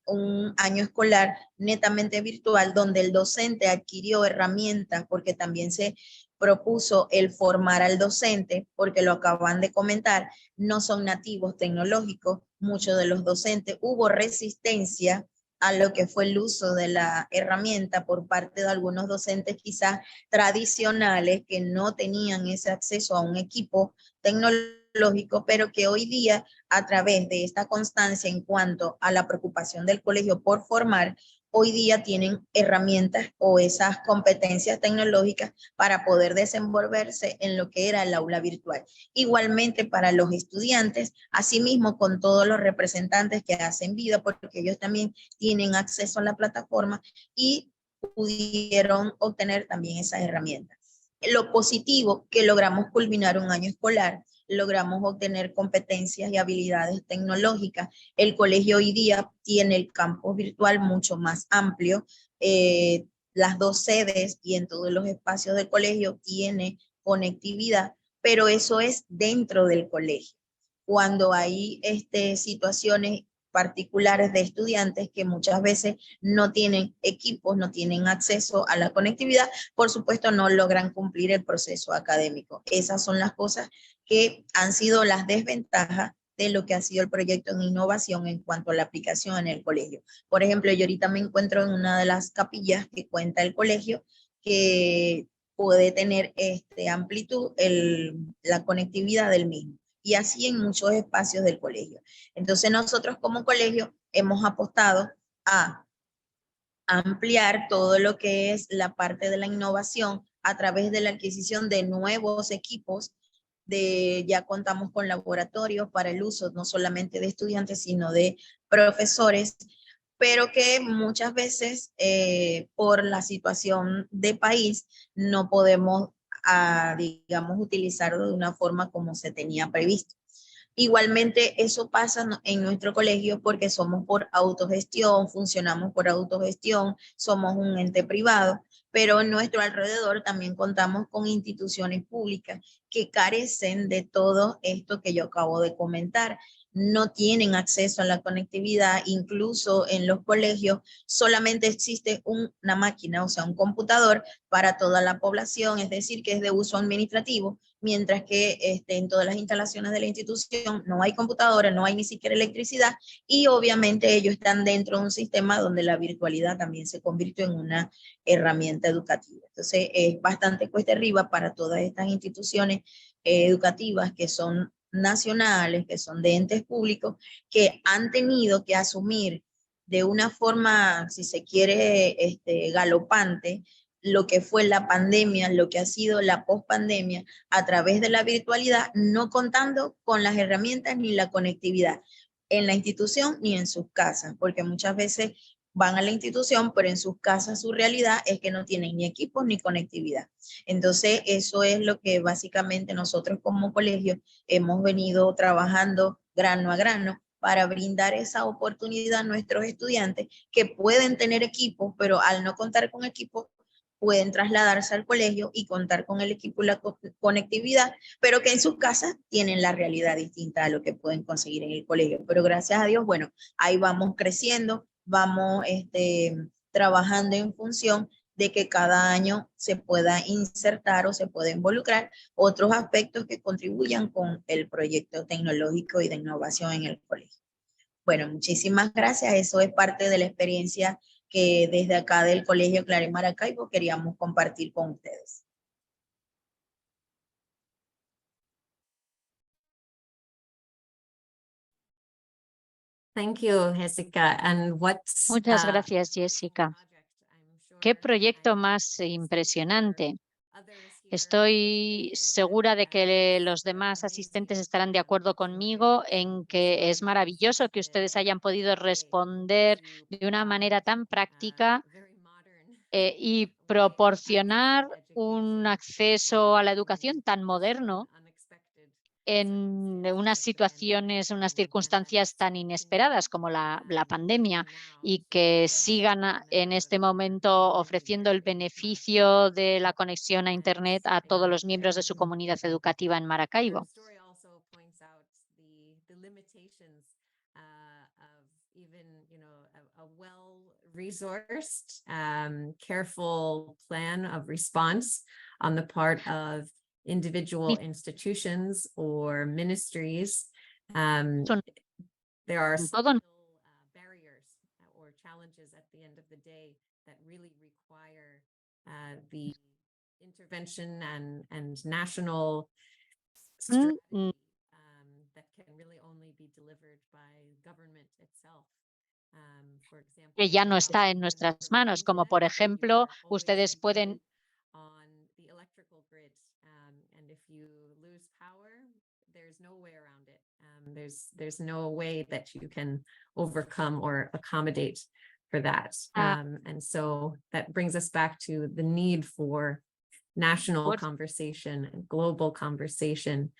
un año escolar netamente virtual donde el docente adquirió herramientas, porque también se propuso el formar al docente, porque lo acaban de comentar, no son nativos tecnológicos, muchos de los docentes, hubo resistencia a lo que fue el uso de la herramienta por parte de algunos docentes quizás tradicionales que no tenían ese acceso a un equipo tecnológico, pero que hoy día a través de esta constancia en cuanto a la preocupación del colegio por formar, hoy día tienen herramientas o esas competencias tecnológicas para poder desenvolverse en lo que era el aula virtual. Igualmente para los estudiantes, asimismo con todos los representantes que hacen vida, porque ellos también tienen acceso a la plataforma y pudieron obtener también esas herramientas. Lo positivo, que logramos culminar un año escolar, logramos obtener competencias y habilidades tecnológicas. El colegio hoy día tiene el campus virtual mucho más amplio, las 2 sedes y en todos los espacios del colegio tiene conectividad, pero eso es dentro del colegio. Cuando hay situaciones particulares de estudiantes que muchas veces no tienen equipos, no tienen acceso a la conectividad, por supuesto no logran cumplir el proceso académico. Esas son las cosas que han sido las desventajas de lo que ha sido el proyecto en innovación en cuanto a la aplicación en el colegio. Por ejemplo, yo ahorita me encuentro en una de las capillas que cuenta el colegio, que puede tener amplitud la conectividad del mismo. Y así en muchos espacios del colegio. Entonces nosotros como colegio hemos apostado a ampliar todo lo que es la parte de la innovación a través de la adquisición de nuevos equipos. Ya contamos con laboratorios para el uso no solamente de estudiantes, sino de profesores, pero que muchas veces por la situación de país no podemos digamos, utilizarlo de una forma como se tenía previsto. Igualmente, eso pasa en nuestro colegio porque somos por autogestión, funcionamos por autogestión, somos un ente privado, pero en nuestro alrededor también contamos con instituciones públicas que carecen de todo esto que yo acabo de comentar. No tienen acceso a la conectividad, incluso en los colegios solamente existe una máquina, o sea, un computador para toda la población, es decir, que es de uso administrativo, mientras que en todas las instalaciones de la institución no hay computadora, no hay ni siquiera electricidad, y obviamente ellos están dentro de un sistema donde la virtualidad también se convirtió en una herramienta educativa. Entonces, es bastante cuesta arriba para todas estas instituciones educativas que son nacionales, que son de entes públicos, que han tenido que asumir de una forma, si se quiere, galopante, lo que fue la pandemia, lo que ha sido la pospandemia, a través de la virtualidad, no contando con las herramientas ni la conectividad en la institución ni en sus casas, porque muchas veces van a la institución, pero en sus casas su realidad es que no tienen ni equipos ni conectividad. Entonces, eso es lo que básicamente nosotros como colegio hemos venido trabajando grano a grano para brindar esa oportunidad a nuestros estudiantes que pueden tener equipos, pero al no contar con equipos, pueden trasladarse al colegio y contar con el equipo y la conectividad, pero que en sus casas tienen la realidad distinta a lo que pueden conseguir en el colegio. Pero gracias a Dios, bueno, ahí vamos creciendo, vamos trabajando en función de que cada año se pueda insertar o se pueda involucrar otros aspectos que contribuyan con el proyecto tecnológico y de innovación en el colegio. Bueno, muchísimas gracias. Eso es parte de la experiencia que desde acá del Colegio Claret Maracaibo queríamos compartir con ustedes. Thank you, Jessica. And Muchas gracias, Jessica. Qué proyecto más impresionante. Estoy segura de que los demás asistentes estarán de acuerdo conmigo en que es maravilloso que ustedes hayan podido responder de una manera tan práctica y proporcionar un acceso a la educación tan moderno en unas situaciones, unas circunstancias tan inesperadas como la pandemia, y que sigan en este momento ofreciendo el beneficio de la conexión a Internet a todos los miembros de su comunidad educativa en Maracaibo. Resourced, careful plan of response on the part of individual institutions or ministries. There are still barriers or challenges at the end of the day that really require the intervention and national strategy that can really only be delivered by government itself. Que ya no está en nuestras manos, como por ejemplo, ustedes pueden there's no way that you can overcome or accommodate for that. And so that brings us back to the need for national conversation and global conversation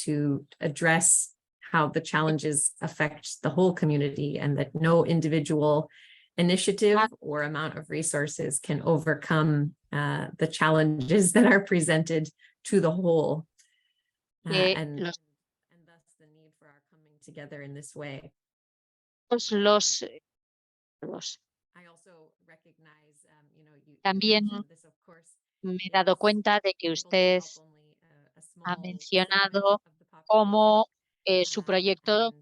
to address how the challenges affect the whole community, and that no individual initiative or amount of resources can overcome the challenges that are presented to the whole. And thus the need for our coming together in this way. También me he dado cuenta de que usted ha mencionado cómo su proyecto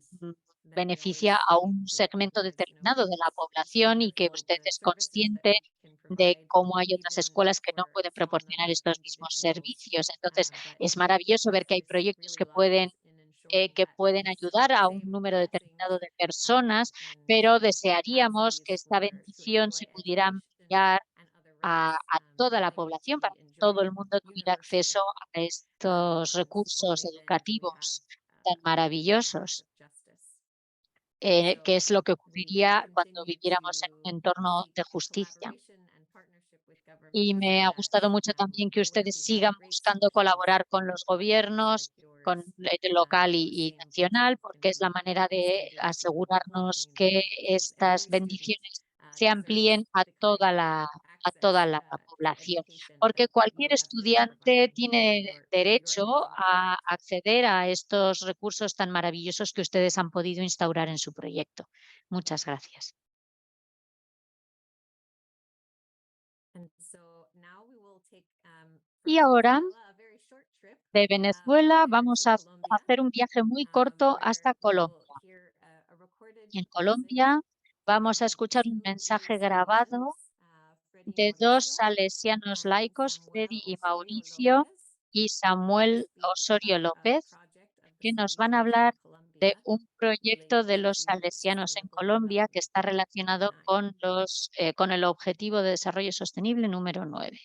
beneficia a un segmento determinado de la población, y que usted es consciente de cómo hay otras escuelas que no pueden proporcionar estos mismos servicios. Entonces, es maravilloso ver que hay proyectos que pueden ayudar a un número determinado de personas, pero desearíamos que esta bendición se pudiera ampliar a toda la población, para que todo el mundo tuviera acceso a estos recursos educativos tan maravillosos, que es lo que ocurriría cuando viviéramos en un entorno de justicia. Y me ha gustado mucho también que ustedes sigan buscando colaborar con los gobiernos, con el local y nacional, porque es la manera de asegurarnos que estas bendiciones se amplíen a toda la a toda la población, porque cualquier estudiante tiene derecho a acceder a estos recursos tan maravillosos que ustedes han podido instaurar en su proyecto. Muchas gracias. Y ahora, de Venezuela, vamos a hacer un viaje muy corto hasta Colombia. En Colombia vamos a escuchar un mensaje grabado de dos salesianos laicos, Freddy y Mauricio, y Samuel Osorio López, que nos van a hablar de un proyecto de los salesianos en Colombia que está relacionado con el Objetivo de Desarrollo Sostenible número 9.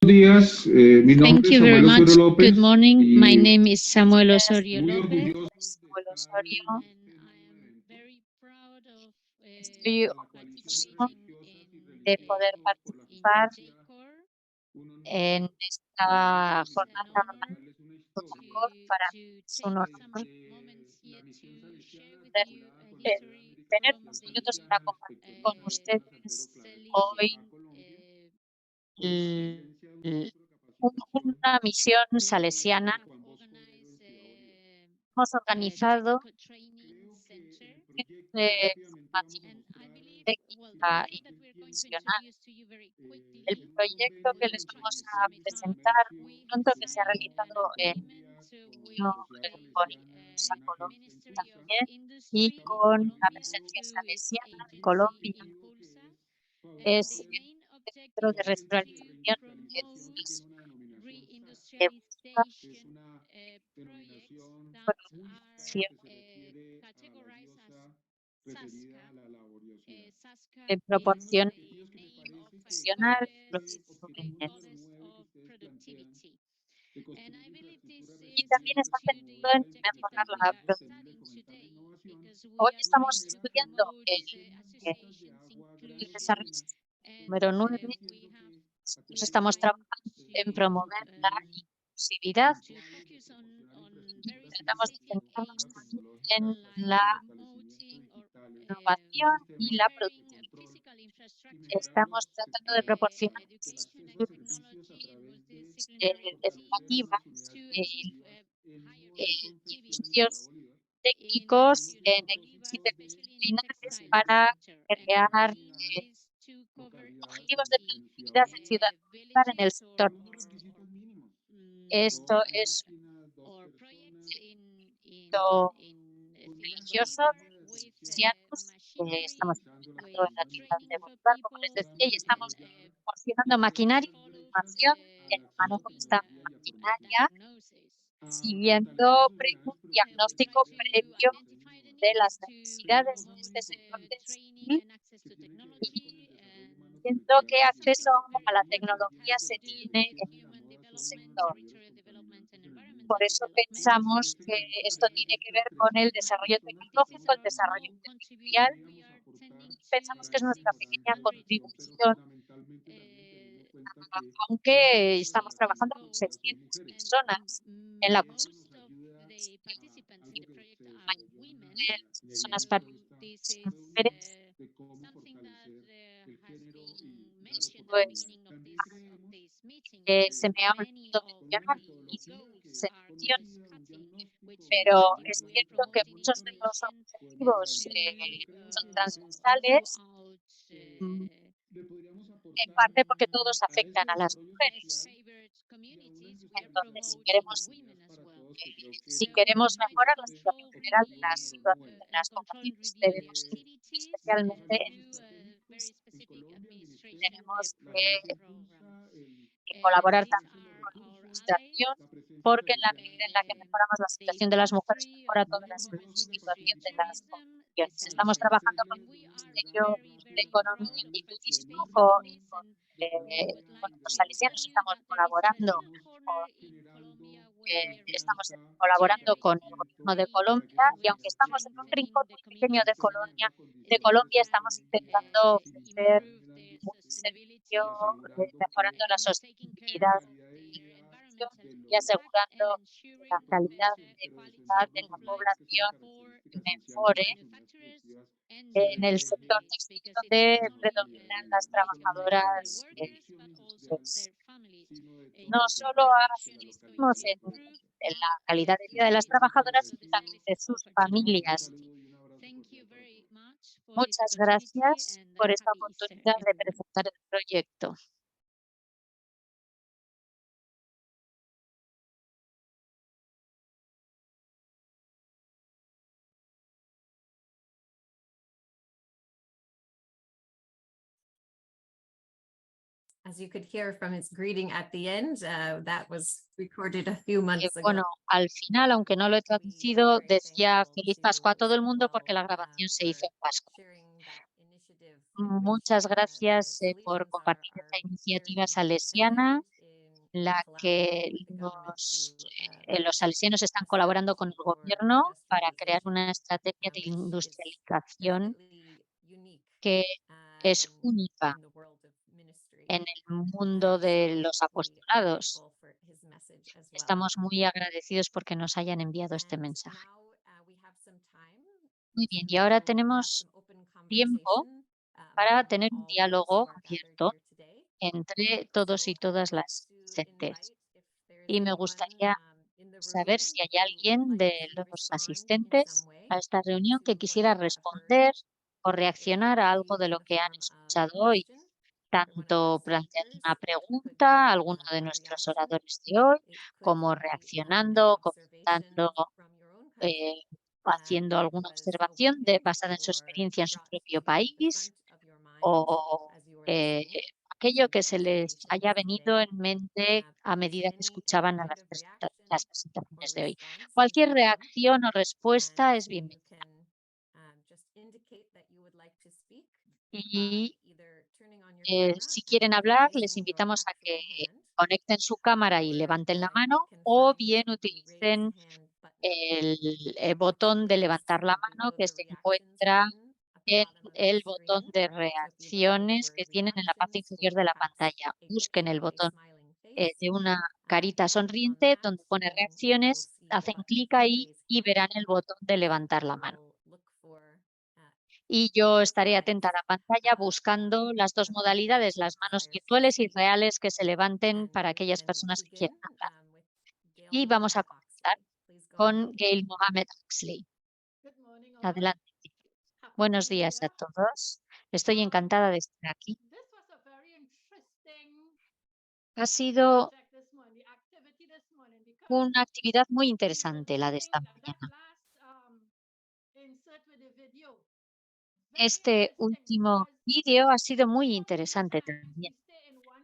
Días, mi nombre Thank es you very Samuel much. Osorio López. Good morning. My Y name is Samuel Osorio muy López. orgulloso Samuel de estar Osorio. en este nuevo Estoy evento a la coalición de orgulloso religiosas y de poder religiosos por la participar justicia, un en honor esta jornada. contarles una historia Para mí es un honor de la misión salesiana poder, articulada con la Red América tener unos Continental minutos para Cristiana respecto compartir del con llamado plan Zapatero ustedes Claro hoy a Colombia, con la presencia de un centro de capacitación una misión salesiana. de Juan Bosco Overo en Ciudad Bolívar. Hemos organizado Creo que el proyecto de rápidamente vamos a formación mostrar si técnica la y gente entiende profesional. El en un proyecto que convenio les entre vamos el a Centro de presentar Comercio pronto, que se ha Exterior realizado de en Colombia con la junio, Sociedad con Salesiana Impulsa en Colombia Argelia Impulsa, también, y estamos con la trabajando presencia salesiana con de un Colombia, objetivo que es es favorecer el Centro de el proceso de Reestructuración reindustrialización que tiene una denominación SASC, de busca que es una denominación muy usada producción que se refiere a la diosa referida a la laboriosidad. de Entonces, hay unos proporción objetivos que me parece que profesional, este los objetivo jóvenes. número 9 que ustedes plantean de construir infraestructura Y también resiliente están para pensando lograr en la mejorar implementación la producción. sostenible y fomentar la innovación, Hoy de una estamos manera que estudiando pequeñas el, gotas de agua a el grandes desarrollo océanos sostenible número 9. estén haciendo que Nosotros estamos aquellas trabajando en promover la infraestructuras inclusividad puntuales de proporcionar y infraestructura tratamos de física, centrarnos tecnológica, también tecnológica, en la de fortalecimiento digitales, de innovación y la sistemas de productividad. control y mejorar Estamos tratando de proporcionar el acceso a estructuras servicios a través de fortalecer educativas, las unidades eh, educativas en un modelo conceptual en Ciudad estudios Bolívar. técnicos Tenemos un en equipos propósito que es interdisciplinares para fortalecer crear comunidades, localidades objetivos de en Ciudad productividad en Bolívar Ciudad Bolívar en el sector con unos textil. requisitos mínimos. Esto Dos es máquinas, dos personas, un proyecto con una religioso campaña de de los atención cristianos que estamos utilizando la implementando en la capacidad ciudad de nuclear, Bolívar, como les decía, tratando y de estamos desarrollar proporcionando maquinaria estrategias y derechas formación en al el acceso a manejo de esta tecnología y a formación, maquinaria, a fortalecer siguiendo las unidades un productivas diagnóstico de previo tecnología e de innovación. las Tenemos necesidades dos de muy este sector importantes textil que tienen que ver con el y desarrollo humano viendo qué territorial y acceso ambiental. a la Sabemos que los tecnología tiempos de se la tiene en construcción y la moda el son uno de los sector. mayores contaminantes en el mundo. Por eso Entonces, en pensamos este que granito de esto arena, tiene que estas ver con el 300 desarrollo personas que tecnológico, estamos el desarrollo trabajando, industrial, podríamos aportar y pensamos que es granito nuestra de grano pequeña para educación, pero contribución, fundamentalmente también teniendo en cuenta que un aunque tercio de estamos las trabajando con trabajadoras son 600 mujeres personas en la y eso construcción. nos ayuda a algo que se La mayoría desarrolló de las en el personas inicio de esta participantes son reunión mujeres, de cómo fortalecer el género y dar pues oportunidades. También creemos se me ha olvidado con una mencionar y metodología que se es menciona, conocida, un diagnóstico pero definido es por una cierto que metodología muchos de que los podemos objetivos realizar, pero creo son que en conjunto transversales, eh, le podríamos en aportar parte porque todos a afectan ese a las desarrollo mujeres. social y a una Entonces, industrialización con oportunidades para todos, que creo que si es queremos mejorar la este situación general de objetivo la número situación 9. de las poblaciones, debemos especialmente Desarrollo socioestratégico en Colombia, el ministerio, tenemos la agencia impulsa que colaborar acceso a también los con la recursos, administración, la presencia porque en la salesiana en medida en este la que proyecto. mejoramos la situación de las mujeres, mejora toda Muy la orgullosos de situación de participar las poblaciones. para Estamos trabajando con agradecerles el de una manera Ministerio de rápida, Economía puntual y en Turismo un recorrido con con los salesianos estamos colaborando con, estamos colaborando con el gobierno de Colombia y aunque estamos en un rincón muy pequeño de Colombia, estamos intentando ofrecer un servicio mejorando la sostenibilidad de la educación y asegurando que la calidad de vida de la población mejore en el sector textil donde predominan las trabajadoras mujeres. No solo incidimos en la calidad de vida de las trabajadoras, sino también de sus familias. Muchas gracias por esta oportunidad de presentar el proyecto. As you could hear from his greeting at the end, that was recorded a few months ago. Bueno, al final, aunque no lo he traducido, decía Feliz Pascua a todo el mundo porque la grabación se hizo en Pascua. Muchas gracias por compartir esta iniciativa salesiana, la que los salesianos están colaborando con el gobierno para crear una estrategia de industrialización que es única en el mundo de los apostolados. Estamos muy agradecidos porque nos hayan enviado este mensaje. Muy bien, y ahora tenemos tiempo para tener un diálogo abierto entre todos y todas las asistentes. Y me gustaría saber si hay alguien de los asistentes a esta reunión que quisiera responder o reaccionar a algo de lo que han escuchado hoy, tanto planteando una pregunta a alguno de nuestros oradores de hoy, como reaccionando, comentando, haciendo alguna observación basada en su experiencia en su propio país o aquello que se les haya venido en mente a medida que escuchaban a las presentaciones de hoy. Cualquier reacción o respuesta es bienvenida. Y si quieren hablar, les invitamos a que conecten su cámara y levanten la mano o bien utilicen el botón de levantar la mano que se encuentra en el botón de reacciones que tienen en la parte inferior de la pantalla. Busquen el botón de una carita sonriente donde pone reacciones, hacen clic ahí y verán el botón de levantar la mano. Y yo estaré atenta a la pantalla buscando las dos modalidades, las manos virtuales y reales que se levanten para aquellas personas que quieran hablar. Y vamos a comenzar con Gail Mohammed Axley. Adelante. Buenos días a todos. Estoy encantada de estar aquí. Ha sido una actividad muy interesante la de esta mañana. Este último vídeo ha sido muy interesante también,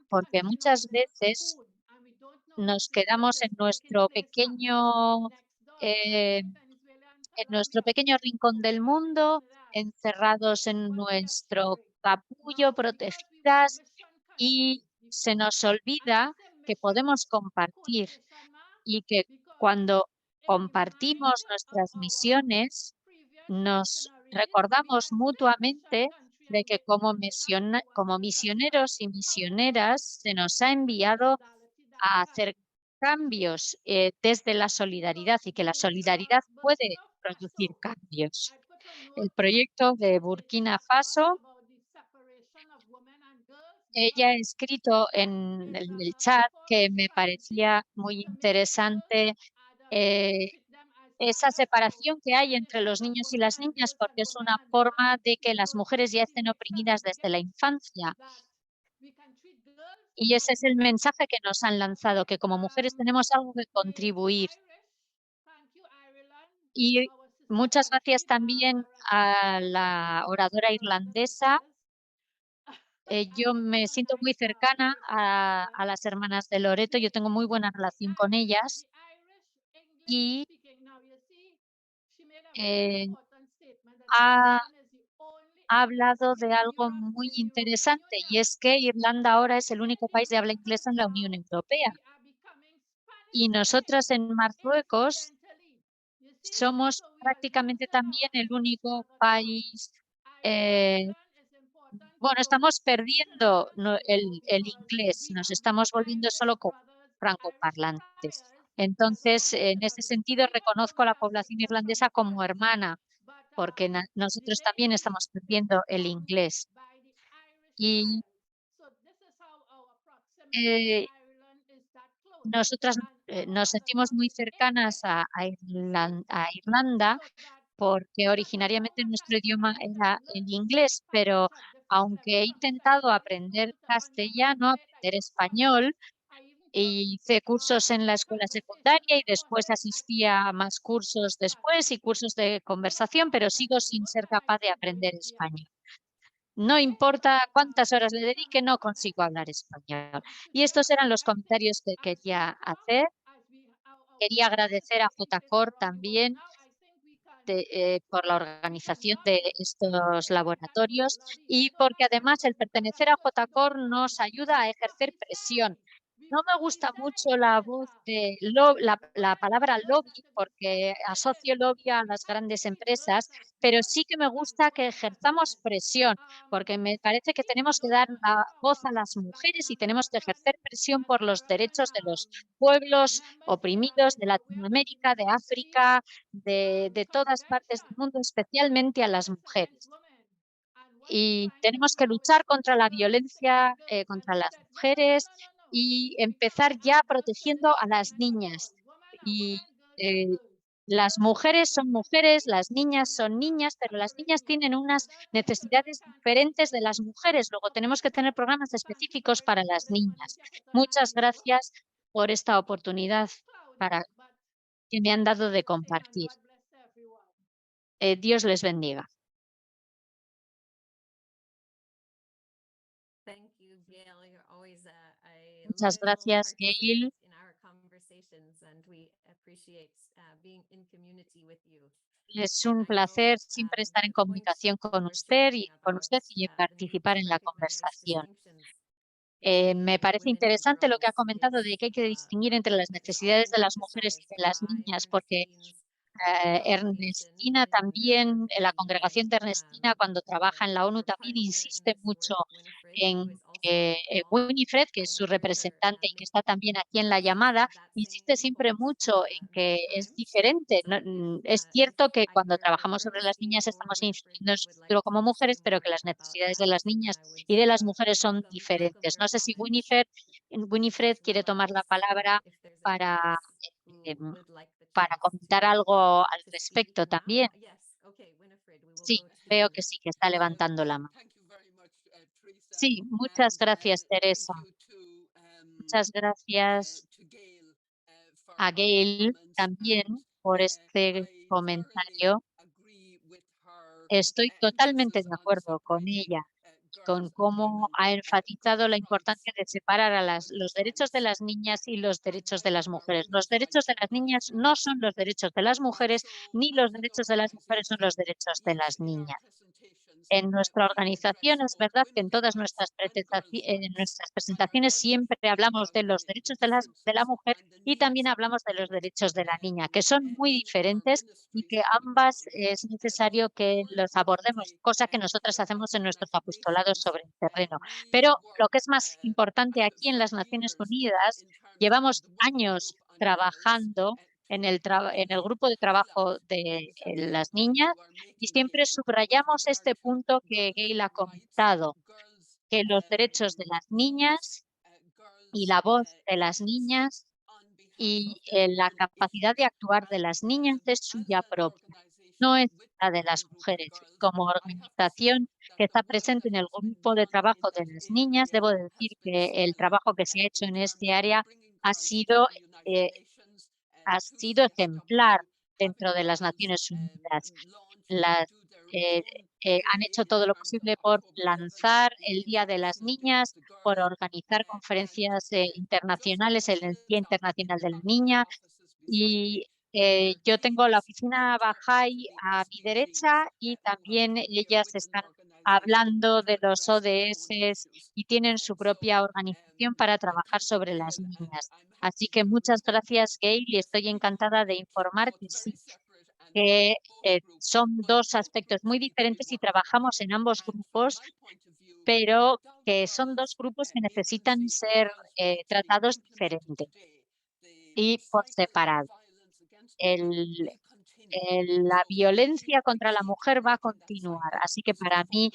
porque muchas veces nos quedamos en nuestro pequeño rincón del mundo, encerrados en nuestro capullo, protegidas, y se nos olvida que podemos compartir y que cuando compartimos nuestras misiones, nos recordamos mutuamente de que como misioneros y misioneras se nos ha enviado a hacer cambios desde la solidaridad y que la solidaridad puede producir cambios. El proyecto de Burkina Faso, ella ha escrito en el chat que me parecía muy interesante esa separación que hay entre los niños y las niñas, porque es una forma de que las mujeres ya estén oprimidas desde la infancia. Y ese es el mensaje que nos han lanzado, que como mujeres tenemos algo que contribuir. Y muchas gracias también a la oradora irlandesa. Yo me siento muy cercana a las hermanas de Loreto, yo tengo muy buena relación con ellas y ha ha hablado de algo muy interesante y es que Irlanda ahora es el único país de habla inglesa en la Unión Europea. Y nosotras en Marruecos somos prácticamente también el único país, bueno, estamos perdiendo el inglés, nos estamos volviendo solo como francoparlantes. Entonces, en ese sentido, reconozco a la población irlandesa como hermana, porque nosotros también estamos perdiendo el inglés. Y eh, nosotras nos sentimos muy cercanas a Irlanda porque originariamente nuestro idioma era el inglés, pero aunque he intentado aprender castellano, aprender español, y hice cursos en la escuela secundaria y después asistí a más cursos después y cursos de conversación, pero sigo sin ser capaz de aprender español. No importa cuántas horas le dedique, no consigo hablar español. Y estos eran los comentarios que quería hacer. Quería agradecer a JCOR también por la organización de estos laboratorios y porque además el pertenecer a JCOR nos ayuda a ejercer presión. No me gusta mucho la voz de la palabra lobby porque asocio lobby a las grandes empresas, pero sí que me gusta que ejerzamos presión porque me parece que tenemos que dar la voz a las mujeres y tenemos que ejercer presión por los derechos de los pueblos oprimidos de Latinoamérica, de África, de todas partes del mundo, especialmente a las mujeres. Y tenemos que luchar contra la violencia contra las mujeres y empezar ya protegiendo a las niñas. Y las mujeres son mujeres, las niñas son niñas, pero las niñas tienen unas necesidades diferentes de las mujeres. Luego tenemos que tener programas específicos para las niñas. Muchas gracias por esta oportunidad que me han dado de compartir. Dios les bendiga. Muchas gracias, Gail. Es un placer siempre estar en comunicación con usted y participar en la conversación. Me parece interesante lo que ha comentado de que hay que distinguir entre las necesidades de las mujeres y de las niñas, porque Ernestina también, la congregación de Ernestina, cuando trabaja en la ONU, también insiste mucho en que Winifred, que es su representante y que está también aquí en la llamada, insiste siempre mucho en que es diferente. Es cierto que cuando trabajamos sobre las niñas estamos influyendo en su futuro como mujeres, pero que las necesidades de las niñas y de las mujeres son diferentes. No sé si Winifred quiere tomar la palabra para em, para comentar algo al respecto también. Sí, veo que sí, que está levantando la mano. Sí, muchas gracias, Teresa. Muchas gracias a Gail también por este comentario. Estoy totalmente de acuerdo con ella, con cómo ha enfatizado la importancia de separar a los derechos de las niñas y los derechos de las mujeres. Los derechos de las niñas no son los derechos de las mujeres, ni los derechos de las mujeres son los derechos de las niñas. En nuestra organización es verdad que en todas nuestras presentaciones siempre hablamos de los derechos de la mujer y también hablamos de los derechos de la niña, que son muy diferentes y que ambas es necesario que los abordemos, cosa que nosotras hacemos en nuestros apostolados sobre el terreno. Pero lo que es más importante aquí en las Naciones Unidas, llevamos años trabajando en el grupo de trabajo de las niñas y siempre subrayamos este punto que Gail ha comentado, que los derechos de las niñas y la voz de las niñas y la capacidad de actuar de las niñas es suya propia, no es la de las mujeres. Como organización que está presente en el grupo de trabajo de las niñas, debo decir que el trabajo que se ha hecho en este área ha sido eh, ejemplar dentro de las Naciones Unidas. Eh, Han hecho todo lo posible por lanzar el Día de las Niñas, por organizar conferencias internacionales, el Día Internacional de la Niña. Y yo tengo la oficina Bahá'í a mi derecha y también ellas están hablando de los ODS y tienen su propia organización para trabajar sobre las niñas. Así que muchas gracias, Gail, y estoy encantada de informar que sí, que son dos aspectos muy diferentes y trabajamos en ambos grupos, pero que son dos grupos que necesitan ser tratados diferente y por separado. La violencia contra la mujer va a continuar, así que para mí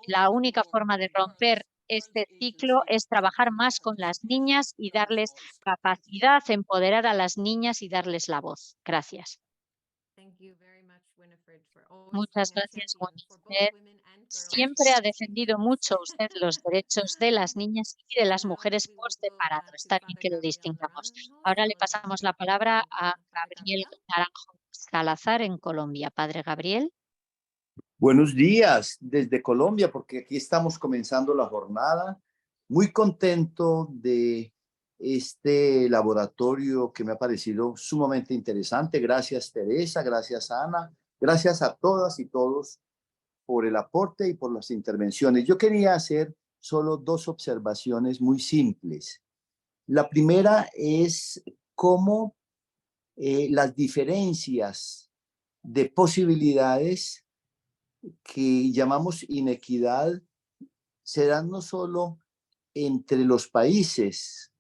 la única forma de romper este ciclo es trabajar más con las niñas y darles capacidad, empoderar a las niñas y darles la voz. Gracias. Muchas gracias, Winifred. Siempre ha defendido mucho usted los derechos de las niñas y de las mujeres por separado. Está bien que lo distingamos. Ahora le pasamos la palabra a Gabriel Naranjo Salazar en Colombia. Padre Gabriel. Buenos días desde Colombia, porque aquí estamos comenzando la jornada. Muy contento de este laboratorio que me ha parecido sumamente interesante. Gracias, Teresa, gracias, Ana, gracias a todas y todos por el aporte y por las intervenciones. Yo quería hacer solo dos observaciones muy simples. La primera es cómo las diferencias de posibilidades que llamamos inequidad se dan no solo entre los países,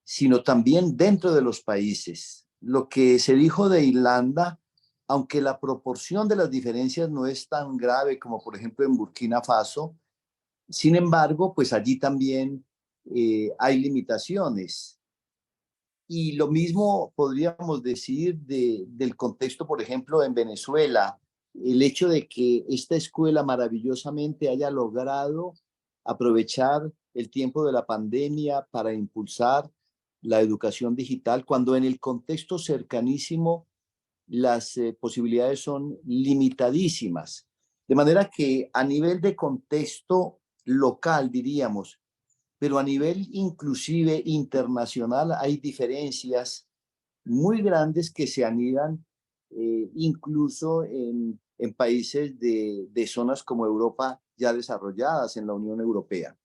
sino también dentro de los países. Lo que se dijo de Irlanda, aunque la proporción de las diferencias no es tan grave como por ejemplo en Burkina Faso, sin embargo, pues allí también hay limitaciones. Y lo mismo podríamos decir del contexto, por ejemplo, en Venezuela. El hecho de que esta escuela maravillosamente haya logrado aprovechar el tiempo de la pandemia para impulsar la educación digital, cuando en el contexto cercanísimo las posibilidades son limitadísimas. De manera que a nivel de contexto local, diríamos, pero a nivel inclusive internacional hay diferencias muy grandes que se anidan incluso en países de zonas como Europa ya desarrolladas en la Unión Europea.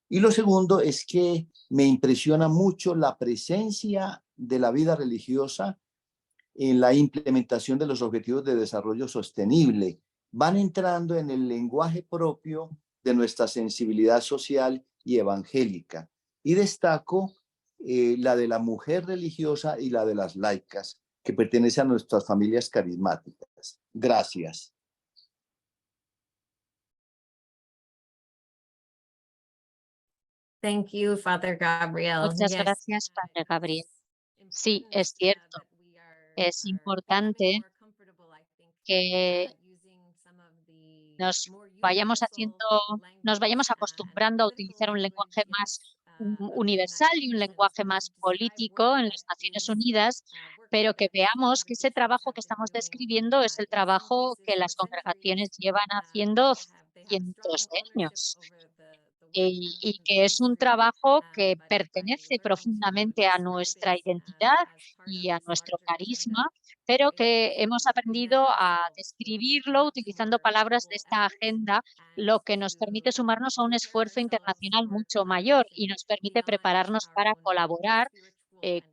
Y lo segundo es que me impresiona mucho la presencia de la vida religiosa en la implementación de los objetivos de desarrollo sostenible. Van entrando en el lenguaje propio de nuestra sensibilidad social y evangélica. Y destaco la de la mujer religiosa y la de las laicas, que pertenece a nuestras familias carismáticas. Gracias. Thank you, Father Gabriel. Muchas Yes, gracias, Padre Gabriel. Sí, es cierto. Es importante que nos nos vayamos acostumbrando a utilizar un lenguaje más universal y un lenguaje más político en las Naciones Unidas, pero que veamos que ese trabajo que estamos describiendo es el trabajo que las congregaciones llevan haciendo cientos de años. Y que es un trabajo que pertenece profundamente a nuestra identidad y a nuestro carisma, pero que hemos aprendido a describirlo utilizando palabras de esta agenda, lo que nos permite sumarnos a un esfuerzo internacional mucho mayor y nos permite prepararnos para colaborar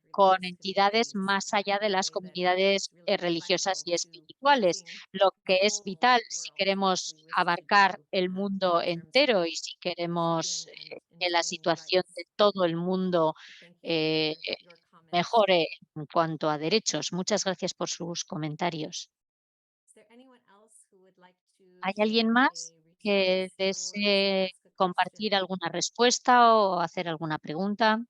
con entidades más allá de las comunidades religiosas y espirituales, lo que es vital si queremos abarcar el mundo entero y si queremos que la situación de todo el mundo eh, mejore en cuanto a derechos. Muchas gracias por sus comentarios. ¿Hay alguien más que desee compartir alguna respuesta o hacer alguna pregunta?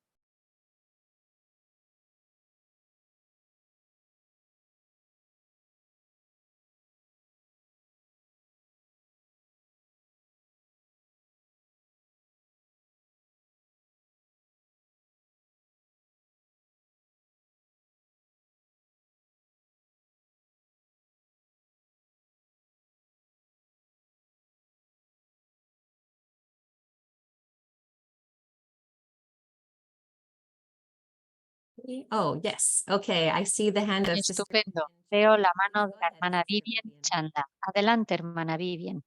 Oh, yes. Okay, I see the hand of Sister Estupendo. Vivian Veo Chanda. la mano Go de la ahead, hermana Sister Vivian Vivian. Chanda. Adelante, hermana Vivian.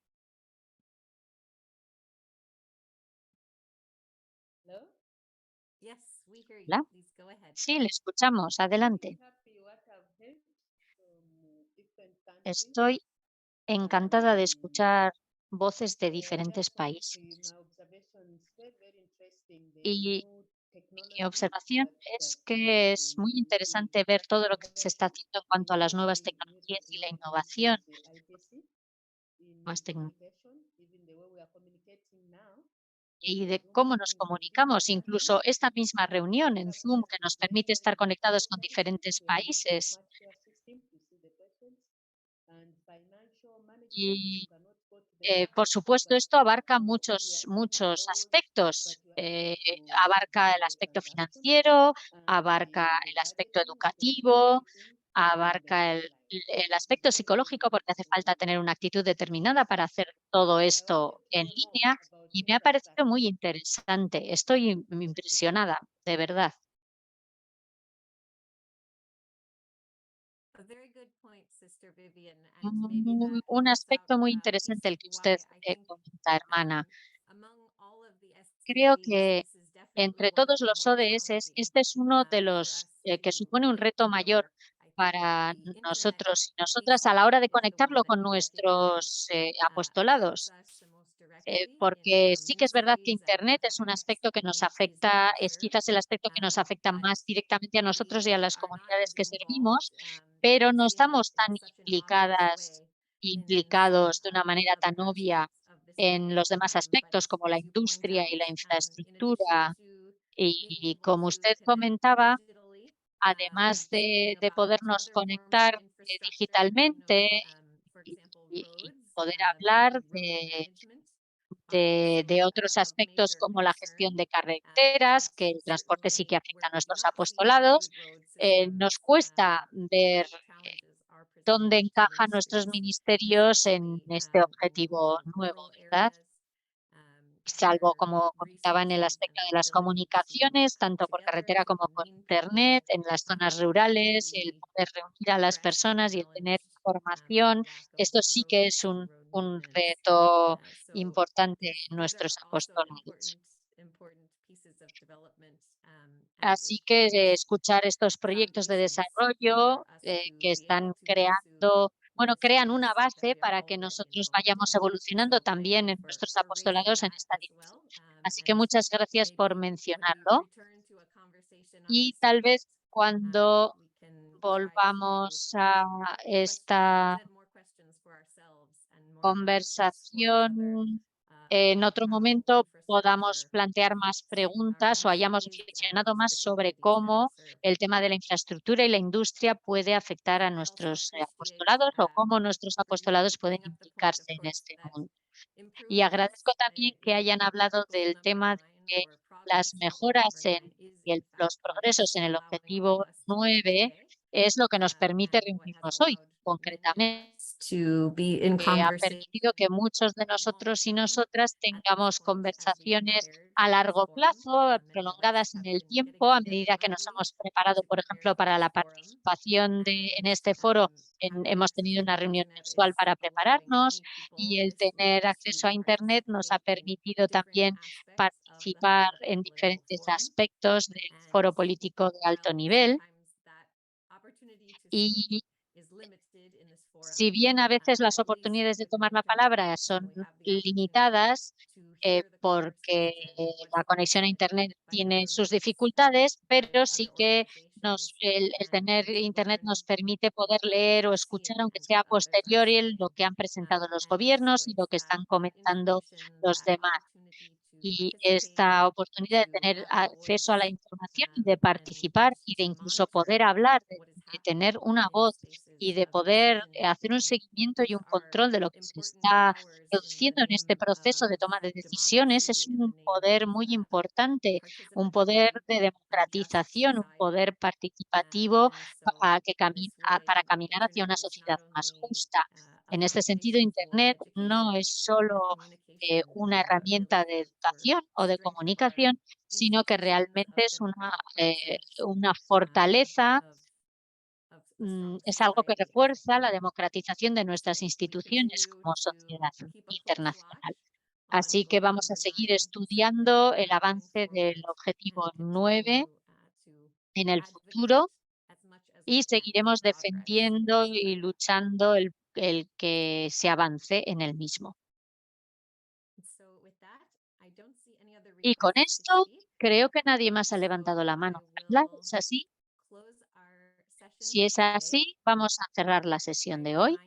Yes, we hear you. Hola. Please go ahead. Sí, le escuchamos. Adelante. Estoy encantada de escuchar voces de diferentes países. Y mi observación es que es muy interesante ver todo lo que se está haciendo en cuanto a las nuevas tecnologías y la innovación, nuevas tecno- y de cómo nos comunicamos. Incluso esta misma reunión en Zoom que nos permite estar conectados con diferentes países. Y por supuesto, esto abarca muchos aspectos. Abarca el aspecto financiero, abarca el aspecto educativo, abarca el aspecto psicológico, porque hace falta tener una actitud determinada para hacer todo esto en línea. Y me ha parecido muy interesante. Estoy impresionada, de verdad. A very good point, Sister Vivian, and maybe that Un points out aspecto muy a piece interesante of el que usted why I think comenta, hermana. among all of the Creo SDGs, que this is definitely entre one of todos the los more ODS, challenging este es uno de for los us que to supone un reto mayor ignore. I think para the internet nosotros y nosotras a la hora Facebook de is the one conectarlo that con we recognize nuestros affects apostolados. us the most directly in Porque our sí que news es verdad que feeds and Internet es un affects aspecto que nos communities that afecta, we es serve. quizás el aspecto que nos afecta But más directamente a nosotros y a we las are not comunidades as que involved servimos, pero no in estamos tan such an obvious way in some implicados de una manera other tan obvia aspects of this en los world. demás But aspectos como la as you point industria y out, la in addition infraestructura. to being Y able como to usted connect comentaba, digitally, además thinking de about podernos other forms of conectar infrastructure, digitalmente for y, example, y roads, poder and hablar road management are de also otros of aspectos major como la gestión concern. de carreteras, que el transporte sí que Certainly, afecta where a we've nuestros not seen good apostolados, road systems, nos cuesta ver challenges are dónde presented to encajan nuestros ministries, ministerios en especially este objetivo in nuevo, rural ¿verdad? areas, Salvo, where como comentaba, en el resources and aspecto de las ability to comunicaciones, come tanto por together carretera to como por convene Internet, people en las zonas rurales, el effectively poder reunir a las press personas y el tener challenge información. the lack of Esto sí road que es and road un movements. reto So importante these en these are nuestros also apostolados. important pieces of development, and Así que it's escuchar estos proyectos de foundations desarrollo for us to que be able están to pursue creando, bueno, this crean una pace that base we are para que already nosotros moving vayamos in. evolucionando So thank también you en nuestros for raising apostolados en that esta as dirección. well. Así que And muchas gracias por maybe could we mencionarlo. return to a conversation on Y this tal subject? vez cuando We can try to volvamos a esta present more questions for ourselves and more answers for each other conversación, en about otro how momento podamos infrastructure plantear más affects our preguntas o hayamos nations reflexionado and más the sobre communities that we cómo serve. el tema de la infraestructura y la industria puede afectar a I also nuestros appreciate apostolados o cómo nuestros for you apostolados pueden bringing up the point, of implicarse en course, este that mundo. Y improvements agradezco también que hayan hablado goal del number tema 9 de or las progress goal mejoras number 9 is in fact los what is progresos en el allowing objetivo us to meet 9 today, es lo que nos permite and what has reunirnos hoy, allowed many of concretamente. us to be in Ha conversation permitido que muchos de long nosotros y term nosotras at this tengamos point as we conversaciones prepared a for this largo forum. plazo, Many of us prolongadas en have el been getting tiempo, a together medida que nos lately hemos preparado, to por prepare ejemplo, for para this la forum, participación en and este foro. having Hemos access tenido to una the reunión internet mensual is para allowing prepararnos, many people y el this week tener acceso to a Internet nos ha participate in permitido different también aspects of the high participar level en political diferentes forum. aspectos del And foro político de alto while nivel. sometimes that opportunity to speak Y is limited in this si forum, bien a veces las at least oportunidades de with tomar web la palabra connectivity, son we have the opportunity limitadas, to hear the porque conversation, what's la being conexión a said Internet by tiene sus governments, dificultades, by pero sí other que organizations, el tener and to Internet learn nos permite poder what others leer o are escuchar, seeing aunque and sea what a others are posteriori, saying. lo que han presentado los And so gobiernos y lo it's que that están comentando information, los that demás. opportunity to Y participate, esta oportunidad de to tener have a acceso a la voice, información y de and participar y de to incluso monitor poder hablar, what is de tener happening una in the voz y spaces de of poder decision hacer un making. seguimiento y These un are control de lo que se important está powers in the produciendo en este name proceso de of toma de decisiones, es democracy, in the un name poder of muy importante, un poder participatory, de just democratización, un society. poder participativo And so in this para way, caminar hacia internet una is not sociedad más only justa. En a este sentido, foundation for Internet no education es or solo communication, una but really herramienta de for educación o de strength of our comunicación, sino que institutions, realmente of es democratic process, una fortaleza, of a strong es algo que society as a refuerza la whole. democratización de So nuestras we instituciones continue como to sociedad keep a close watch internacional. Así que vamos a seguir estudiando el avance del objetivo 9 en el futuro y seguiremos defendiendo y luchando el que se avance en el mismo. Y con esto creo que nadie más ha levantado la mano. ¿Verdad? ¿Es así? Si es así, vamos a cerrar la sesión de hoy.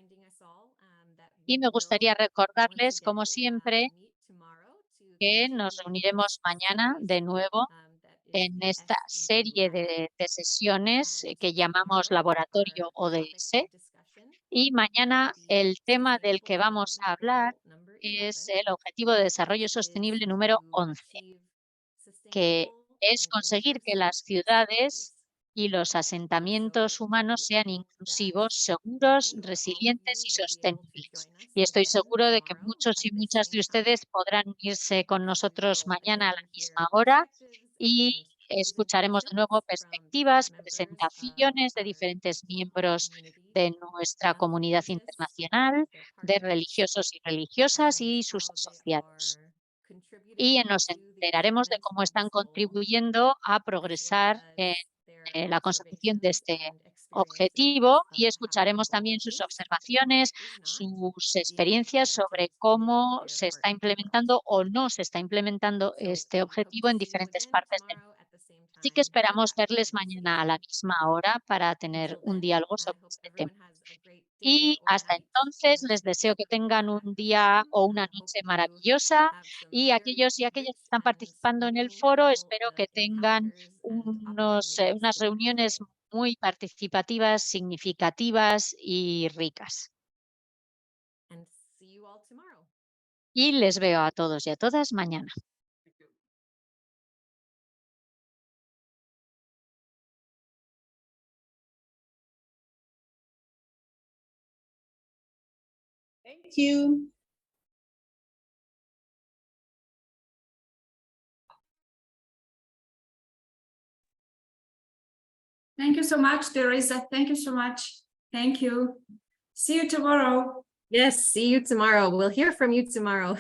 Y me gustaría recordarles, como siempre, que nos reuniremos mañana de nuevo en esta serie de sesiones que llamamos Laboratorio ODS. Y mañana el tema del que vamos a hablar es el Objetivo de Desarrollo Sostenible número 11, que es conseguir que las ciudades y los asentamientos humanos sean inclusivos, seguros, resilientes y sostenibles. Y estoy seguro de que muchos y muchas de ustedes podrán unirse con nosotros mañana a la misma hora y escucharemos de nuevo perspectivas, presentaciones de diferentes miembros de nuestra comunidad internacional, de religiosos y religiosas y sus asociados. Y nos enteraremos de cómo están contribuyendo a progresar en la consecución de este objetivo y escucharemos también sus observaciones, sus experiencias sobre cómo se está implementando o no se está implementando este objetivo en diferentes partes del mundo. Así que esperamos verles mañana a la misma hora para tener un diálogo sobre este tema. Y hasta entonces les deseo que tengan un día o una noche maravillosa y aquellos y aquellas que están participando en el foro, espero que tengan unas reuniones muy participativas, significativas y ricas. Y les veo a todos y a todas mañana. Thank you. Thank you so much, Teresa. Thank you so much. Thank you. See you tomorrow. Yes, see you tomorrow. We'll hear from you tomorrow.